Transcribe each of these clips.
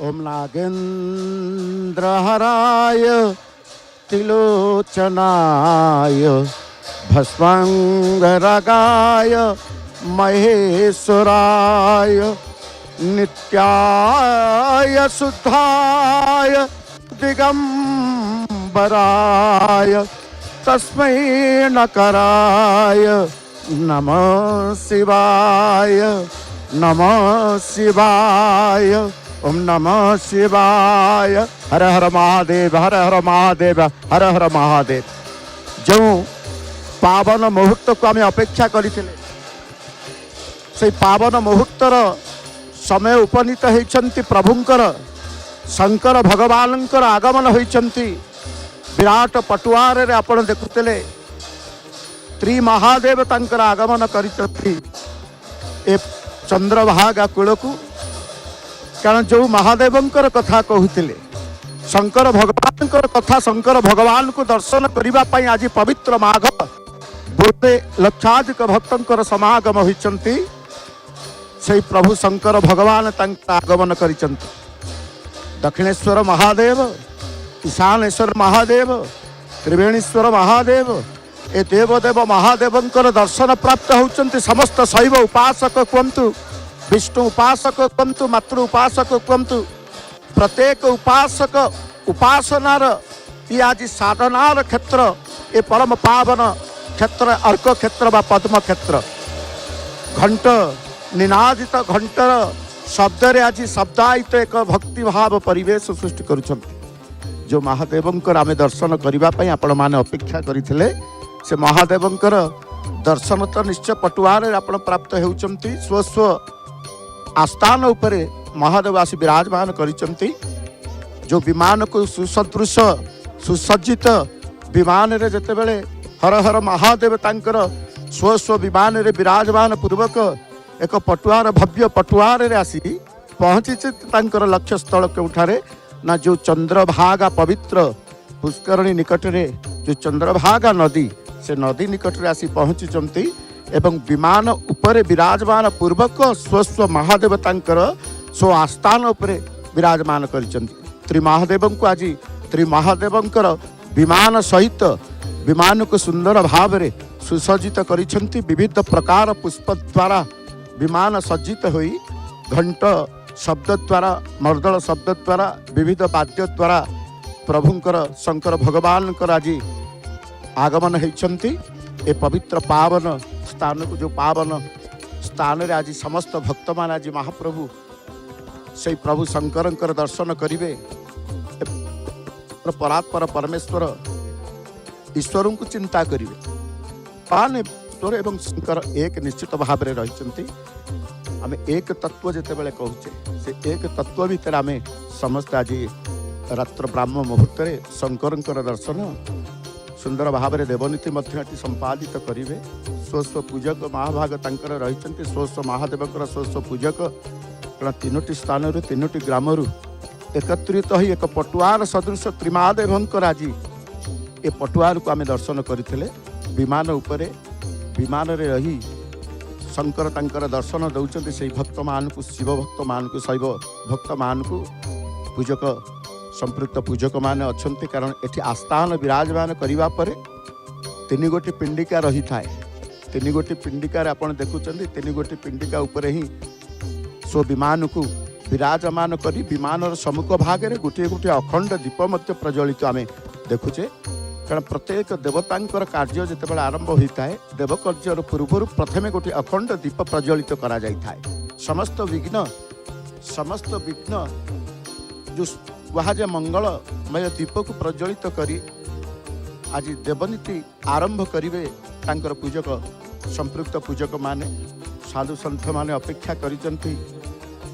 ओम नागेन्द्रहराय त्रिलोचनाय भस्मांगरागाय महेश्वराय नित्याय शुद्धाय दिगंबराय तस्मै नकराय नमः शिवाय नमः शिवाय ओम नमः शिवाय। हर हर महादेव हर हर महादेव हर हर महादेव। जो पावन मुहूर्त को आम अपेक्षा करथिले से पावन मुहूर्तर समय उपनीत होइछंती प्रभुंकर शंकर भगवानंकर आगमन होइछंती विराट पटुआर रे आपण देखुतले त्रिमहादेव तांकर आगमन करिछंती ए चंद्रभागा कूलकू। कारण जो महादेवंकर कथा कहते शंकर भगवान कथा शंकर भगवान को दर्शन करने आज पवित्र माघ गोटे लक्षाधिक भक्तंकर समागम होती से प्रभु शंकर भगवान आगमन कर दक्षिणेश्वर महादेव ईशानेश्वर महादेव त्रिवेणीश्वर महादेव ए देवदेव महादेवंकर दर्शन प्राप्त होती समस्त शैव उपासक कहतु विष्णु उपासक कहतु मातृ उपासक कहतु प्रत्येक उपासक उपासनार ये आज साधनार क्षेत्र ए परम पावन क्षेत्र अर्क क्षेत्र बा पद्म क्षेत्र घंट निनादित घंटर शब्द रे आज शब्दायित एक भक्ति भाव परिवेश सृष्टि करुछंती। जो महादेवंकर आमे दर्शन करने आपण माने अपेक्षा करथिले से महादेवंकर दर्शन तो निश्चय पटुआर आपण प्राप्त होउछंती। स्व स्व आस्थान उपरे महादेव आसी विराजमान करिचंती। जो विमान को सुसदृश सुसज्जित विमान रे जते बेले हर हर महादेव तांकर स्व स्व विमान रे विराजमान पूर्वक एक पटुआर भव्य पटुआर रे आसी पहुंची तांकर लक्ष्य स्थल केउठारे ना जो चंद्रभागा पवित्र पुष्करणी निकट रे जो चंद्रभागा नदी से नदी निकट रे आसी पहुंची एवं विमान उपरे विराजमान पूर्वक स्वस्व महादेव तांकर स्व आस्थान उपरे विराजमान करिसंती। त्रिमहादेव को आज त्रिमहादेवंकर विमान सहित विमान को सुंदर भाव रे सुसज्जित करिसंती। विविध प्रकार पुष्प द्वारा विमान सज्जित होई घंट शब्द द्वारा मर्दल शब्द द्वारा विविध वाद्य द्वारा प्रभुंकर शंकर भगवानकर आज आगमन होइछंती। ए पवित्र पावन स्थान को जो पावन स्थान रे आज समस्त भक्त मान आज महाप्रभु से प्रभु शंकरंकर दर्शन करिवे। परात्पर परमेश्वर ईश्वर को चिंता करिवे। पान ईश्वर एवं शंकर एक निश्चित भाव में रहिछंती। आमे एक तत्व जेते बेले कहूचे से एक तत्व भीतर आमे समस्त आज रात्र ब्राह्म मुहूर्त रे शंकरंकर दर्शन सुंदर भाव में देवनीति संपादित करेंगे। स्वस्व पूजक महाभाग तांकर रहिचंती। स्वस्व महादेवकर स्वस्व पूजक तीनोटी स्थान तीनोटी ग्राम एकत्रित ही एक पटुआर सदृश त्रिमहादेवंकर आज ये पटुआर को आम दर्शन करते विमान उपरे विमान रे रही शंकर तांकर दर्शन दौरान से भक्त मान को शिव भक्त मान को शैव भक्त मान को पूजक संपृक्त पूजक माने अच्छे। कारण एठी आस्थान विराजमान करने पर तीन गोटी पिंडिका रही थाए। तीन गोटी पिंडिकार आपण देखुचंदी तीन गोटी पिंडिका उपरे ही सो विमान को विराजमान करी विमान सम्मुख भाग में गोटे गोटे अखंड दीप मध्य प्रज्वलित आमे देखुचे। कारण प्रत्येक देवतांकर कार्य जितेबाला आरंभ होता है देवकार्यर पूर्व प्रथमे गोटे अखंड दीप प्रज्वलित करा जाय थाए। समस्त विघ्न जो वहाँ मंगलमय दीप को प्रज्वलित करी आज देवनीति आरंभ करिवे तांकर पूजक संपृक्त पूजक माने साधु संत माने अपेक्षा करिचंती।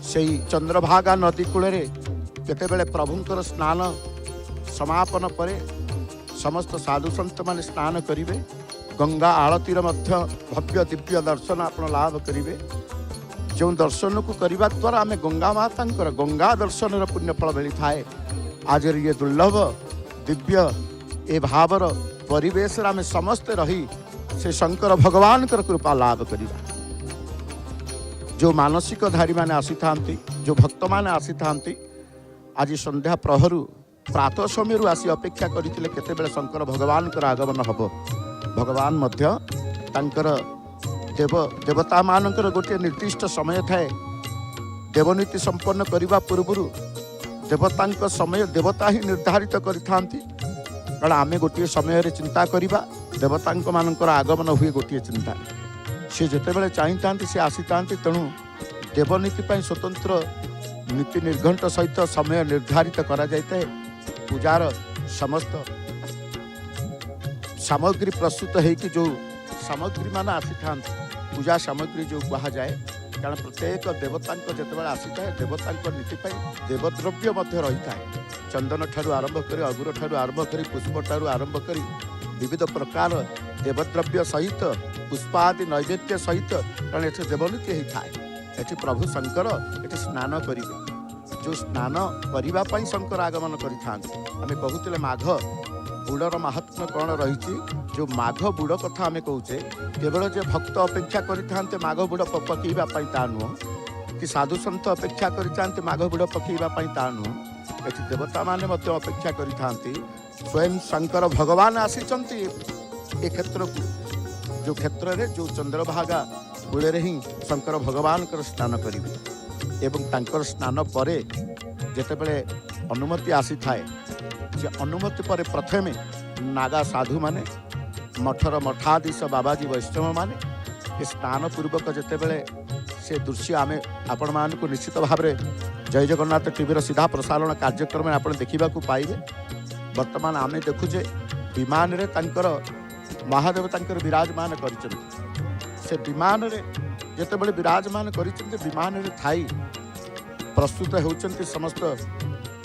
सेई चंद्रभागा नदी कूल केतेबेले प्रभुंकर स्नान समापन परे समस्त साधु संत माने स्नान करिवे। गंगा आळतीर मध्य भव्य दिव्य दर्शन आपण लाभ करिवे। जो दर्शन को करने द्वारा आम गंगा माता गंगा दर्शन पुण्यफल मिली थाए। आज ये दुर्लभ दिव्य ए भावर परिवेश आम समस्ते रही से शंकर भगवान कृपा लाभ करिबा। जो मानसिक धारी माने आसी थांती जो भक्त माने आसी थांती आज संध्या प्रहरु प्रातः समय आसी अपेक्षा करते केतेबेले शंकर भगवान आगमन हम भगवान मध्य तांकर देवता मानकर गोटे निर्दिष्ट समय थाए देवनीति संपन्न करने पूर्व देवता समय देवता ही निर्धारित करिथांती कारण आमे गोटे समय चिंता करवा देवता मानकर आगमन हुए गोटे चिंता सी जितेबाला चाहिए सी आसी था तेणु देवनीति स्वतंत्र नीति निर्घंट सहित समय निर्धारित करा जाए पूजार समस्त सामग्री प्रस्तुत है कि जो सामग्री मान आसी था पूजा सामग्री जो कहा जाए कारण प्रत्येक देवता जितेबाला आसी था देवता नीति देवद्रव्य रही था चंदन ठारू आरंभ कर अगुर ठारू आरंभ कर पुष्प ठारू आरंभ कर विविध प्रकार देवद्रव्य सहित पुष्पादि नैवेद्य सहित कारण ये देवनीति होता है ये प्रभु शंकर ये स्नान करेंगे जो स्नान करने शंकर आगमन करें कहते माघ बुड़र महात्म्य कौन रही जो माघ बुड़ कथा आम कहे केवल जे भक्त अपेक्षा करते माघ बुड़ पकईवाई ता नुह कि साधु सन्त अपेक्षा करते माघ बुड़ पकईवाई ता नुह ये देवता माने अपेक्षा करते स्वयं शंकर भगवान आसी ए क्षेत्र को जो क्षेत्र में जो चंद्रभागा कूले ही शंकर भगवान स्नान करेंगे एवं तांकर स्नान पर जितेबले अनुमति आसी थाए जे अनुमति पर प्रथमे नागा साधु माने मठर मठाधीश बाबाजी वैष्णव माने स्नान पूर्वक जितेबले से दृश्य आमे आपण मानकु निश्चित भाव में जय जगन्नाथ टीवी सीधा प्रसारण कार्यक्रम आप देखा पाइबे वर्तमान आमे देखुचे विमान रे तांकर महादेव तांकर विराजमान कर से विमान रे जितेबले विराजमान कर विमान रे थाई प्रस्तुत होउचंती समस्त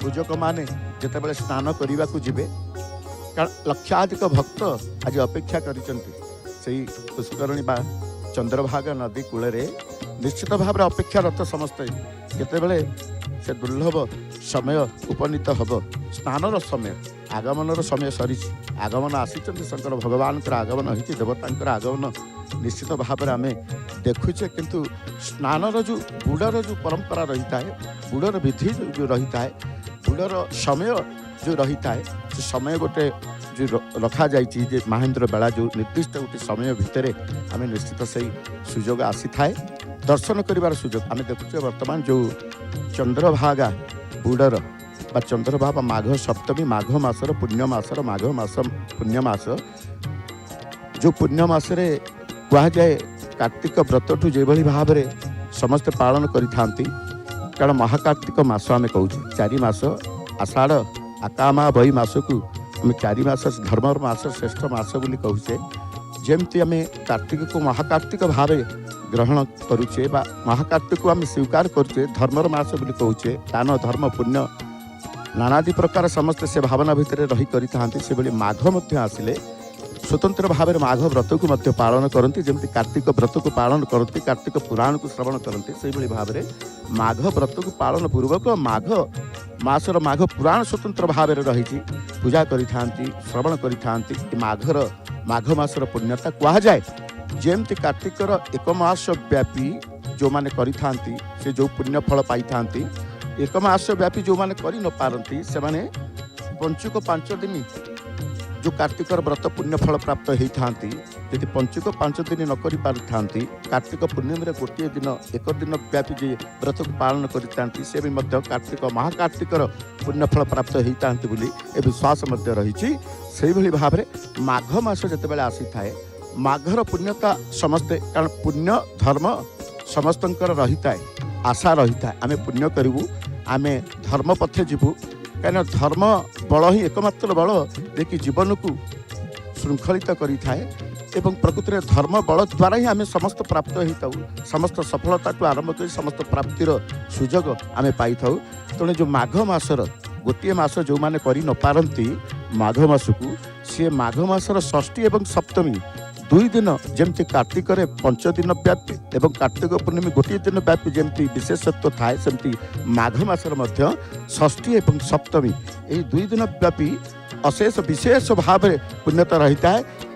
पूजक माने जितेबले स्नान करने को जीवे कारण लक्षाधिक भक्त आज अपेक्षा करिसेंती पुष्करणी बा चंद्रभागा नदी कूल निश्चित भाव में अपेक्षारत समस्ते केतेबेले से दुर्लभ समय उपनीत हम स्नानर समय आगमनर समय सरी आगमन आसी शंकर भगवान आगमन होती देवता आगमन निश्चित भाव में आम देखुचे किंतु स्नानर जो बुड़र जो परंपरा रही है बुड़र विधि जो रही है बुड़र समय जो रही है से समय गोटे जो रखा जाए महेंद्र बेला जो निर्दिष्ट गोटे समय भितर आम निश्चित से सुजोग आसी थाए दर्शन कर सुजोग आम देखुचे वर्तमान जो चंद्रभागा बुड़र बा चंद्रभागा माघ सप्तमी माघ मासर पुण्यमासर माघ मास पुण्यमास जो पुण्यमासरे कह जाए कार्तिक व्रत ठू जो भाव में समस्ते पालन करिथांती कारण महाकार्तिक मास आम कहूँ 4 मास आषाढ़ आकामा बई मास को आम 4 मास धर्मर मास श्रेष्ठ मास बोली कहूचे जमती आम कार्तिक को महाकार्तिक भाव ग्रहण करुचे बा महाकार्तिक को आम स्वीकार करुचे धर्मर मास बोली कहूचे दान धर्म पुण्य नानादि प्रकार समस्त से भावना भितर रही करिथांती से बोली माघ मध्य आसिले स्वतंत्र भाव में माघ व्रत को पालन करती जमी कार्तिक व्रत को पालन करती कार्तिक पुराण को श्रवण करती से भाव में माघ व्रत को पालन पूर्वक माघ मासर माघ पुराण स्वतंत्र भाव में रही पूजा करिथांती श्रवण करिथांती माघर माघ मासर पुण्यता कह जाए जमती कार्तिकर 1 मास व्यापी जो माने करिथांती से जो पुण्य फल पाई थांती 1 मास व्यापी जो माने करि न पारंती से माने पंचुक 5 दिन जो कार्तिकर व्रत पुण्य फल प्राप्त होती यदि पंचुक 5 दिन न करि पारथांती कार्तिक पूर्णिम रे गोटे दिन 1 दिन व्यापी जे व्रत को पालन करिथांती से भी मध्य कार्तिक महाकार्तिकर पुण्य फल प्राप्त होती बोली ए विश्वास मध्य रही से भाव में माघ मास जितेबाला आसी थाए माघर पुण्यता समस्ते कारण पुण्य धर्म समस्तंकर रही है आशा रही है आम पुण्य करूँ आम धर्म पथे जीवु कहीं धर्म बल ही एकमात्र बल देखिए जीवन को श्रृंखलित करें प्रकृति में धर्म बल द्वारा ही आम समस्त प्राप्त होता समस्त सफलता को आरंभ कर समस्त प्राप्तिर सुजोग आम पाई था तेणु जो माघ मासर गोटे मास जो मैंने कर न पारती माघ मास को सी माघ मासर षष्ठी एवं सप्तमी 2 दिन जमती कार्तिक 5 दिन व्यापी एवं कार्तिक पूर्णिमा गोटे दिन व्यापी जमती विशेषत्व थाए सेमती माघ मासर मध्य षष्ठी एवं सप्तमी यही 2 दिन व्यापी अशेष विशेष भाव में पुण्यता रही है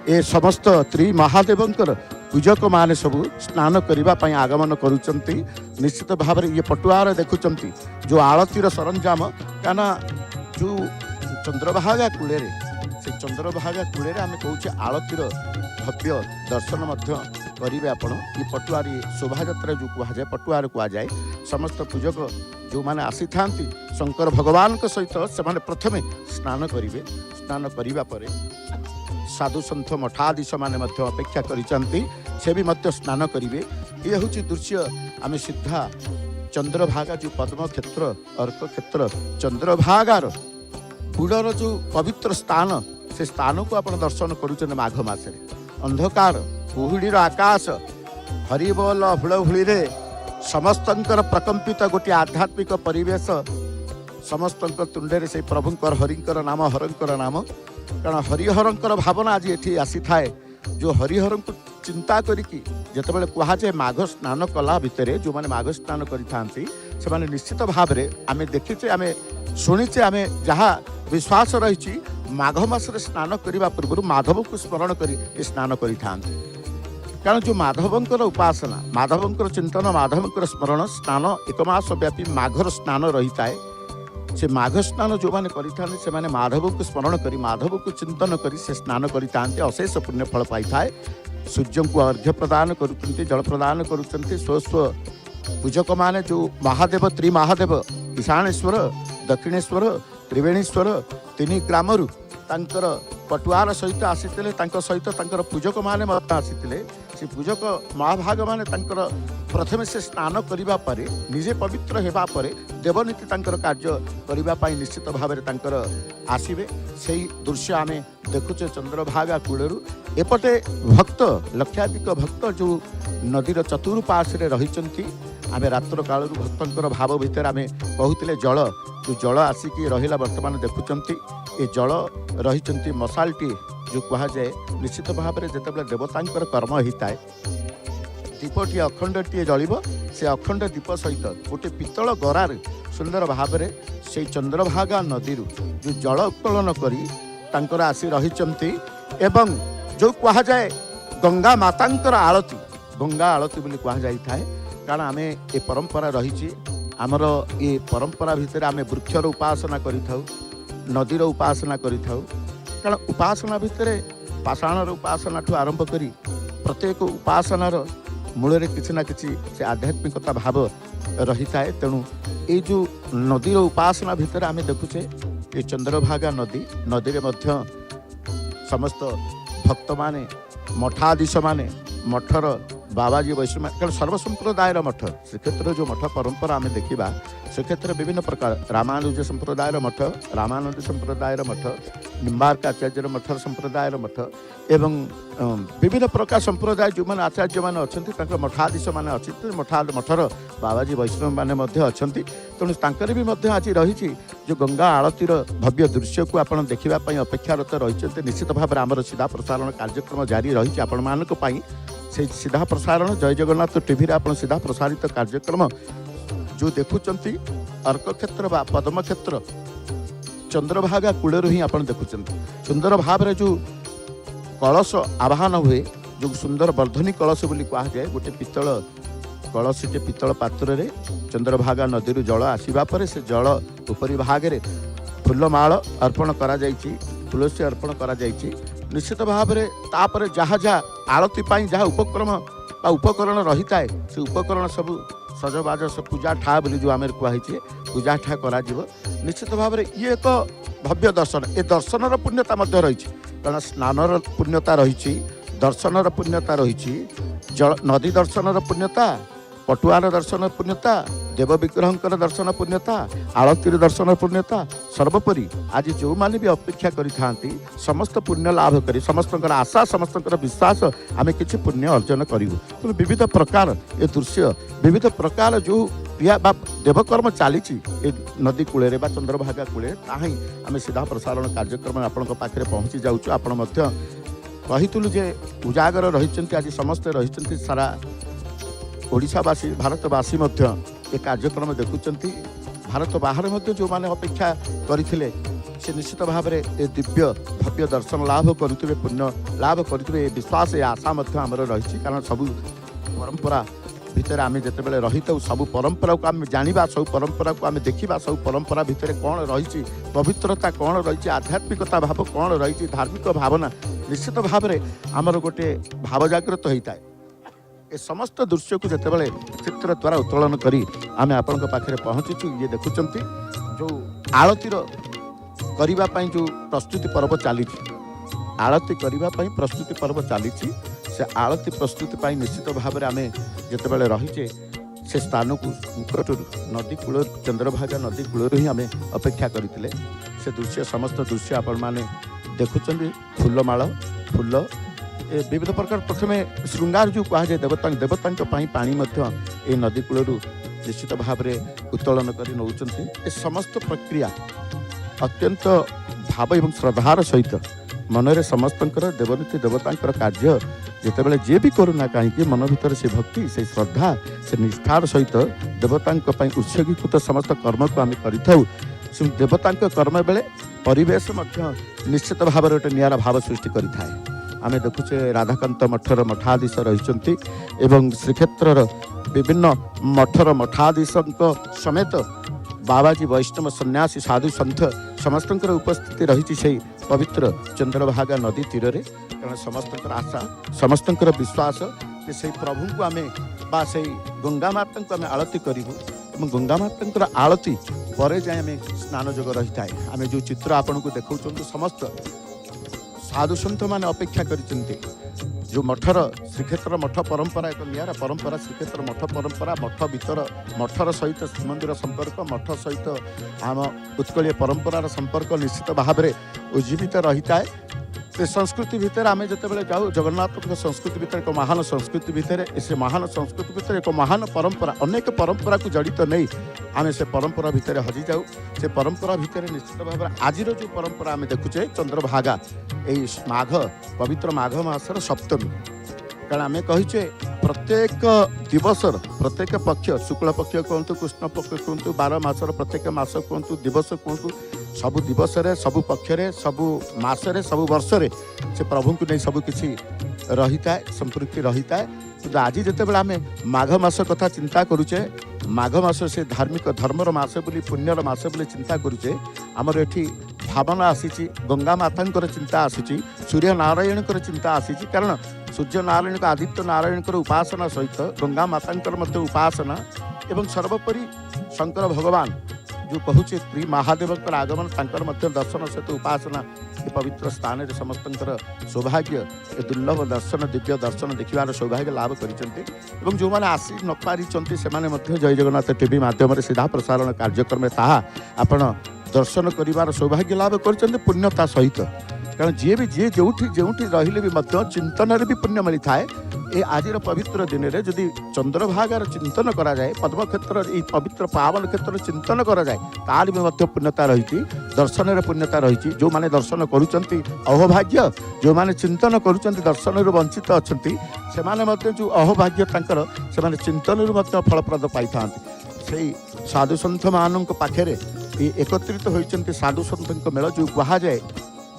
ए समस्त त्रि महादेवंकर पूजक माने सब स्नान करने आगमन करुचंती। निश्चित भाव में ये पटुआर देखुंत जो आलतीर सरंजाम क्या जो चंद्रभागा कूले से चंद्रभागा कूले आम कहे आलतीर भव्य दर्शन करेंगे आपण। ये पटुआर शोभा यात्रा जो कहुए पटुआर कहुए समस्त पूजक जो मैंने आसी था शंकर भगवान सहित से प्रथमे स्नान करेंगे। स्नान करने साधु सन्थ मठाधीश मैंने अपेक्षा करिसें से भी स्नान करेंगे। ये हूँ दृश्य आम सीधा चंद्रभागा जो पद्म क्षेत्र अर्क क्षेत्र चंद्रभागार गुड़र जो पवित्र स्थान से स्थान को आप दर्शन करुँच माघ मसरे अंधकार कुहुड़ीर आकाश हरिबोल हुड़हुड़ी समस्त प्रकंपित गोटे आध्यात्मिक परिवेश समस्त तुंडे से प्रभुंकर हरिंकर नाम हरंकर नाम कारण हरिहरंकर भावना आज ये आसी थाए जो हरिहर को चिंता करिकी जितेबाला कहुए माघ स्नान कला भितर जो मैंने माघ स्नान करें निश्चित भाव में आम देखीचे आम शुणीचे आम जहाँ विश्वास रही माघ मासरे स्नान करने पूर्व माधव को स्मरण कर स्नान करें कारण जो माधवंकर उपासना माधवंकर चिंतन माधवंकर स्मरण स्नान एक मास व्यापी माघर स्नान रही थाए। से माघ स्नान जो मैंने करें माधव को स्मरण कर माधव को चिंतन कर स्नान करें अशेष पुण्यफल पाई थाए। सूर्य को अर्घ्य प्रदान करुँच जल प्रदान करुँच स्वस्व पूजक माने जो महादेव त्रिमहादेव ईशानेश्वर दक्षिणेश्वर त्रिवेणीश्वर तीन ग्रामरू तांकर पटुआर सहित आसीते सहित पूजक माने आसीते से पूजक महाभाग माने प्रथम से स्नान करने पर निजे पवित्र होगा पर देवनीति कार्य करने निश्चित भाव में आसवे से दृश्य आम देखुचे चंद्रभागा कूलू एपटे भक्त लक्षाधिक भक्त जो नदीर चतुर्पार्श्वे रही आम रात्र कालू भक्तर भाव भितर आम कहते जल जो जल आसिकी रहा बर्तमान देखुंत ये जल रही मशालटी जो कहुए निश्चित भाव में जिते देवतांकर कर्म होता है दीपटी अखंडटीए जल से अखंड दीप सहित गोटे पितल गरार सुंदर भाव में से चंद्रभागा नदी जो जल उत्तोलन कर आसी रही एवं जो कहुए गंगा मातांकर आलती गंगा आलती बोली कहुई थाए कारण आम ये परंपरा रही आमर ये परंपरा भितर आम वृक्षर उपासना करिथाउ नदीर उपासना करिथाउ कारण उपासना भितर पाषाणर उपासना ठू आरंभ करी प्रत्येक उपासनार मूल किसी ना किसी से आध्यात्मिकता भाव रही थाए। तेणु ये जो नदीर उपासना भितर आम देखुचे ये चंद्रभागा नदी नदी में समस्त भक्त माने मठाधीश माने मठर बाबाजी वैष्णव कारण सर्वसंप्रदायर मठ श्रीक्षेत्र जो मठ परंपरा आम देखा से क्षेत्र विभिन्न प्रकार रामानुज संप्रदायर मठ रामानंद संप्रदायर मठ निम्बार्काचार्य मठर संप्रदायर मठ एवं विभिन्न प्रकार संप्रदाय जो मैंने आचार्य मैंने अच्छा मठाधीश मैंने अच्छे मठर बाबाजी वैष्णव मैंने अच्छा तेणु तांकर भी आज रही जो गंगा आलतीर भव्य दृश्य को आप देखापी अपेक्षारत रही निश्चित भाव में आमर सीधा प्रसारण कार्यक्रम जारी रही आपण मानक से सीधा प्रसारण जय जगन्नाथ टीवी आप सीधा प्रसारित कार्यक्रम जो देखुंत अर्क क्षेत्र बा पद्म क्षेत्र चंद्रभागा कूलू ही आप देखुं सुंदर भाव में जो कलश आवाहन हुए जो सुंदर वर्धनी कलश बोली कहुए गोटे पितल कलशटे पितल पात्र रे चंद्रभागा नदी जल आसवा पर से जल उपरी भाग में फूलमाल अर्पण करा तुलसी अर्पण करा निश्चित भाव में तापर जहाँ जहाँ आरती जहाँ उपक्रम उपकरण रही थाए से उपकरण सब सजबाज पूजा ठा बोली जो आम कहुचे पूजा ठा करा निश्चित भाव में ये एक भव्य दर्शन ए दर्शन पुण्यता रही कारण स्नानर पुण्यता रही दर्शनर पुण्यता रही जल नदी दर्शनर पुण्यता पटुआर दर्शन पुण्यता देव विग्रहंकर दर्शन पुण्यता आलतीर दर्शन पुण्यता सर्वोपरि आज जो मैंने भी अपेक्षा करी समस्त पुण्य लाभ करी समस्त आशा समस्त विश्वास आम कि पुण्य अर्जन करूँ तो विविध प्रकार ये दृश्य विविध प्रकार जो क्रिया देवकर्म चली नदी कूले चंद्रभागा कूले ताही आम सीधा प्रसारण कार्यक्रम आपण पाखे पहुँची जाऊँ आपण कहीलु जे उजागर रही आज समस्ते रही सारा ओडिशावासी भारतवासी ये कार्यक्रम देखुं भारत बाहर जो मैंने अपेक्षा करते से निश्चित भाव में ए दिव्य भव्य दर्शन लाभ करुवे पुण्य लाभ करुवे विश्वास ए आशा आमर रही कारण सब परंपरा भितर आम जिते रही था सब परंपरा को आम जाना सब परंपरा को आम देखा सब परंपरा भितर कौन रही पवित्रता कौन रही आध्यात्मिकता भाव कौन रही धार्मिक भावना निश्चित भाव में आमर गोटे भाव जागृत होता है। ए समस्त दृश्य को जिते चित्र द्वारा उत्तोलन करी आम आपण पाखे पहुँचीचु ये देखुंत जो आलतीर करने जो प्रस्तुति पर्व चली आलती करने प्रस्तुति पर्व चली से आलती प्रस्तुति पाई निश्चित भाव में आम जिते रहीचे से स्थान को निकट नदी कूल चंद्रभागा नदी कूल ही आम अपेक्षा करते से दृश्य समस्त दृश्य आपण मैंने देखुं फूलमाल फूल विविध प्रकार प्रथम श्रृंगार जो कहुए देवता पानी ये नदी कूल निश्चित भाव में उत्तोलन कर नौकरी समस्त प्रक्रिया अत्यंत भाव एवं श्रद्धार सहित मनरे समस्त देवनीति देवता कार्य जितेबाला जी भी करूना कहीं मन भीतर से भक्ति से श्रद्धा से निष्ठार सहित देवता उत्सर्गीकृत समस्त कर्म को आम कर देवता कर्म बेले परिवेश निश्चित भाव में गोटे निरा भाव सृष्टि करें आम देखुचे राधाकांत मठर मठाधीश रही श्रीक्षेत्र विभिन्न मठर मठाधीश समेत बाबाजी वैष्णव सन्यासी साधु सन्थ समस्त उपस्थिति रही से पवित्र चंद्रभागा नदी तीर रे कारण समस्त आशा समस्त विश्वास से प्रभु को आम बा से गंगा माता को आम आलती करूँ गंगा माता आलती पर जाए आम स्नान जोग रही था आम जो चित्र आपन को देखा समस्त साधु सन्थ मैंने अपेक्षा कर जो मठर श्रीक्षेत्र मठ परंपरा एक निरा परंपरा श्रीक्षेत्र मठ परंपरा मठ भीतर मठर सहित श्रीमंदिर संपर्क मठ सहित आम उत्कलीय परंपरार संपर्क निश्चित भाव में उज्जीवित रही है से संस्कृति भितर आम जिते जाऊ जगन्नाथ संस्कृति भितर एक महान संस्कृति भितर से महान संस्कृति भितर एक महान परंपरा अनेक परंपरा को जड़ित नहीं आम से परंपरा भितर हजि जाऊ से परंपरा भितर निश्चित भाव में आज जो परंपरा आम देखुचे चंद्रभागा यही माघ पवित्र माघ मासर सप्तमी कारण आम कहीचे प्रत्येक दिवसर प्रत्येक पक्ष शुक्ल पक्ष कहतु कृष्ण पक्ष कहतु 12 मासर प्रत्येक मास कहतु दिवस कहतु सबु दिवस सबु पक्षरे सबु मासरे सबु वर्षरे से प्रभु को नहीं सब किसी रही था संपृक्ति रही था कि आज जिते आम माघ मास कथा चिंता करुचे माघ मास से धार्मिक धर्मर मास बोली पुण्यर मास बोली चिंता करुचे आमर एठी भावना आसी गंगा माता चिंता आसी सूर्य नारायण चिंता आसी कारण सूर्य नारायण आदित्य नारायण उपासना सहित गंगा माता उपासना एवं सर्वोपरि शंकर भगवान जो कहूचे श्री महादेव आगमन दर्शन सहित उपासना ये पवित्र स्थान समस्त सौभाग्य ए दुर्लभ दर्शन दिव्य दर्शन देखिबार सौभाग्य लाभ कर जो मैंने आसी न पारी से जय जगन्नाथ टीवी माध्यम सीधा प्रसारण कार्यक्रम ताहा आपण दर्शन करिवार सौभाग्य लाभ कर पुण्यता सहित कारण जी भी जी जो रहिले भी चिंतन भी पुण्य मिलता है ये आज पवित्र दिन में जदि चंद्रभागार चिंतन करा जाए पद्म क्षेत्र ये पवित्र पावन क्षेत्र चिंतन करा जाए तार भी पुण्यता रही दर्शन पुण्यता रही जो माने दर्शन करुचंती अहोभाग्य जो माने चिंतन करुचंती दर्शन वंचित अच्छा से जो अहोभाग्य से चिंतन फलप्रद पाई था से साधु सन्थ मान पाखे एकत्रित होती साधु सन्थ मेल जो कहुए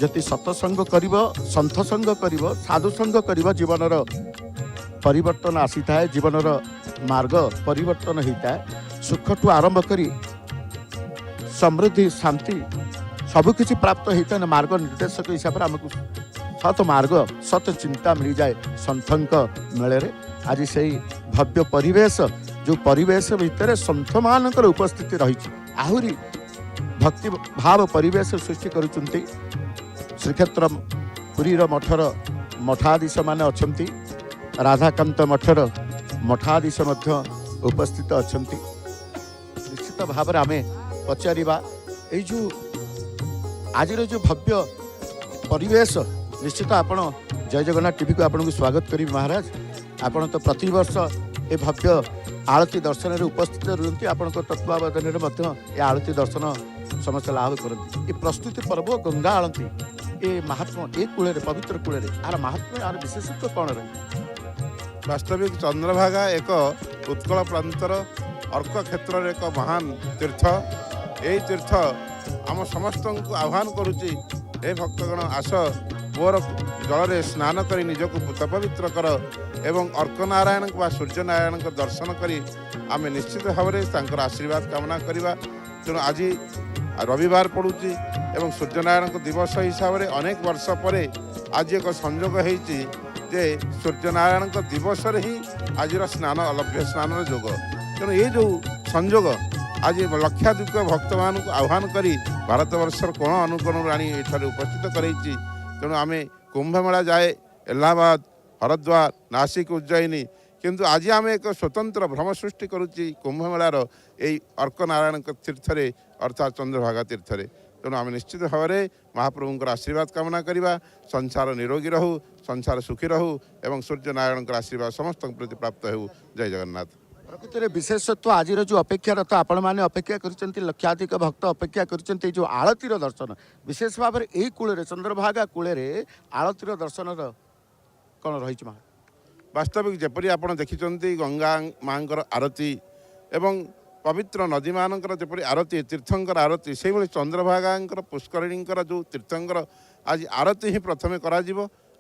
जति सत्संग कर सन्थ संग कर साधु संग कर जीवनर परिवर्तन आसी था जीवनर मार्ग परिवर्तन होता है सुख ठू आरंभ करी समृद्धि शांति सबकि प्राप्त होता है मार्ग निर्देशक हिसाब से आमको सत मार्ग सत चिंता मिल जाए सन्थक मेले आज से भव्य परिवेश जो परिवेश भितर सन्थ मान उपस्थिति रही आहरी भक्ति भाव परिवेश सृष्टि करुचंती श्रीक्षेत्र पुरीर मठर मठाधीश माने अछंती राधाकांत मठर मठाधीश मध्य उपस्थित अछंती निश्चित भाव में आमे पचारिबा ए जो आज जो भव्य परिवेश निश्चित आपण जय जगन्नाथ टीवी को आपन को स्वागत करी महाराज आपण तो प्रति वर्ष ए भव्य आरती दर्शन रे उपस्थित रहती आपण तत्वावधान रे आरती दर्शन समस्त लाभ करती ये प्रस्तुति पर्व गंगा आलती ये महात्मा एक कूल पवित्र कूल यार महात्मा यार विशेषत्व कौन रही वास्तविक चंद्रभागा एक उत्कल प्रांतर अर्क क्षेत्र एक महान तीर्थ यही तीर्थ आम समस्त को आह्वान करुच्ची हे भक्तगण आस मोर जल स्नान कर निजक पवित्र कर एवं अर्कनारायण व सूर्यनारायण दर्शन करी आम निश्चित भाव में आशीर्वाद कामना करवा। तेणु आज रविवार पड़ुची एवं सूर्यनारायण दिवस हिसाब से अनेक वर्ष पर आज एक संयोग होती जे सूर्यनारायण दिवस ही आज स्नान अलभ्य स्नान जोग। तेणु ये जो संयोग आज लक्षाधिक भक्त मान आह्वान करी भारत वर्षर कोण अनुकोण आनी एठारे उपस्थित कराई। तेणु आम कुंभमेला जाए इलाहाबाद हरिद्वार नासिक उज्जयिनी किंतु आज आम एक स्वतंत्र भ्रम सृष्टि करुच्ची कुंभमेलार यही अर्कनारायण तीर्थरे अर्थात चंद्रभागा तीर्थरे। तेणु आम निश्चित भाव में महाप्रभुंर आशीर्वाद कामना करवा संसार निरोगी रहू संसार सुखी रहू एवं सूर्यनारायण आशीर्वाद समस्त प्रति प्राप्त हो। जय जगन्नाथ। प्रकृति में विशेषत्व आज जो अपेक्षारत आपण मैंने अपेक्षा कर लक्षाधिक भक्त अपेक्षा कर जो आलतीर दर्शन विशेष भाव में यही कूल चंद्रभागा कूल आलतीर दर्शन कौन रही वास्तविक जपरी आप देखिं गंगा माँ आरती एवं पवित्र नदी मानकर जपरी आरती तीर्थंकर आरती से भाई चंद्रभागा पुष्करिणी जो तीर्थंकर आज आरती ही प्रथमे करा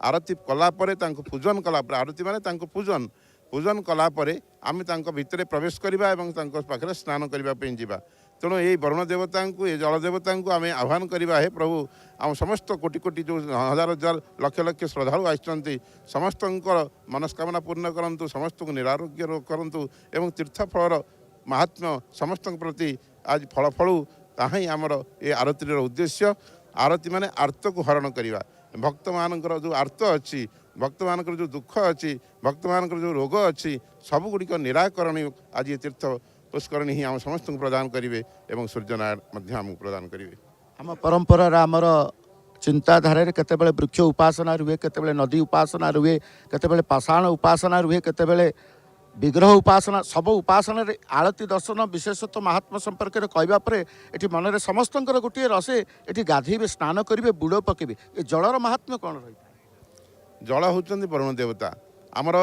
आरती कलापर पूजन कलापर आरती माने पूजन पूजन कलापर आम भितर प्रवेश करवा पाखे स्नान करने जावा। तेणु ये वरुण देवता को ये जल देवता को आम आह्वान करवा हे प्रभु आम समस्त कोटि कोटि जो हजार हजार लक्ष लक्ष श्रद्धालु आसती समस्त मनस्कामना पूर्ण करूँ समस्त को निरारोग्य करूँ एवं तीर्थफलर महात्म्य समस्त प्रति आज फल फलू ताही आमर ये आरतीर उद्देश्य। आरती माने आर्त को हरण करवा भक्त मानकर जो आर्त अच्छी भक्त मानकर जो दुख अच्छी भक्त मानकर जो रोग अच्छी सबुगुड़िक निराकरण आज ये तीर्थ पुष्करणी ही आम समस्त को प्रदान करेंगे एवं सूर्यनारायण आमको प्रदान करेंगे। आम परंपरार आमर चिंताधारा केतेबेले वृक्ष उपासना रुहे केतेबेले नदी उपासना रुहे केतेबेले पाषाण उपासना रुहे केतेबेले विग्रह उपासना सब उपासना आलती दर्शन विशेषतः महात्मा संपर्क में कहवा पर ये मन में समस्त गोटे रसे ये गाधे स्नान करेंगे बुड़ पकेबे ये जलर महात्म्य कौन रही जल होचंदी वरुण देवता आमर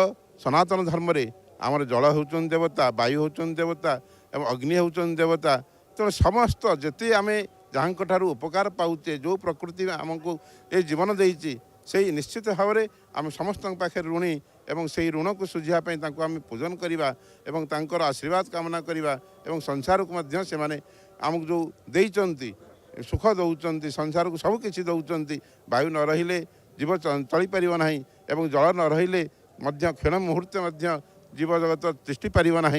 सनातन धर्म रे आमर जल होचंदी देवता वायु होचंदी देवता एवं अग्नि होचंदी देवता। तेणु समस्त जिते आम जहाँ ठारू उपकार पाऊे जो प्रकृति आमको ये जीवन देती से निश्चित भाव में आम समस्त पाखे ऋणी एवं से ऋण को सुझापी आम पूजन करवा एवं तांकर आशीर्वाद कामना करवा एवं संसार को मध्य से माने आमको जो देइचंती सुख दौरान संसार को सबकि दौरान वायु न रहिले जीव चली पार ना एवं जल न रहिले क्षण मुहूर्त जीव जगत तिष्टि पार ना।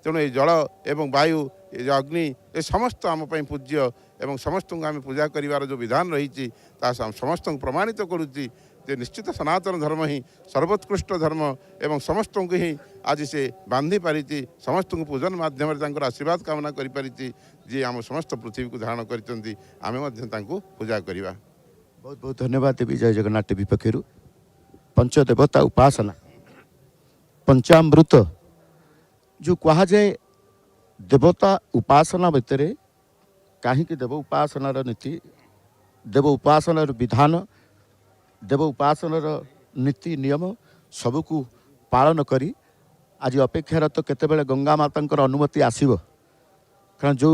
तेणु ये जल एवं वायु ये अग्नि ये समस्त आम पूज्य एवं समस्त को आम पूजा करार जो विधान रही समस्त प्रमाणित करुच्ची जे निश्चित सनातन धर्म ही सर्वोत्कृष्ट धर्म एवं समस्त को ही आज से बांधी पारी समस्त को पूजन माध्यम आशीर्वाद कामना करी जी आम समस्त पृथ्वी को धारण करें पूजा करवा। बहुत बहुत धन्यवाद देवी जय जगन्नाथ टीवी पक्षर पंचदेवता उपासना पंचामृत जो कह जाए देवता उपासना भितर कहीं देव उपासनार नीति देव उपासनार विधान देव उपासनार नीति नियम सबको पालन करी आज अपेक्षारत केतेबेले गंगा माता अनुमति आसीबो कारण जो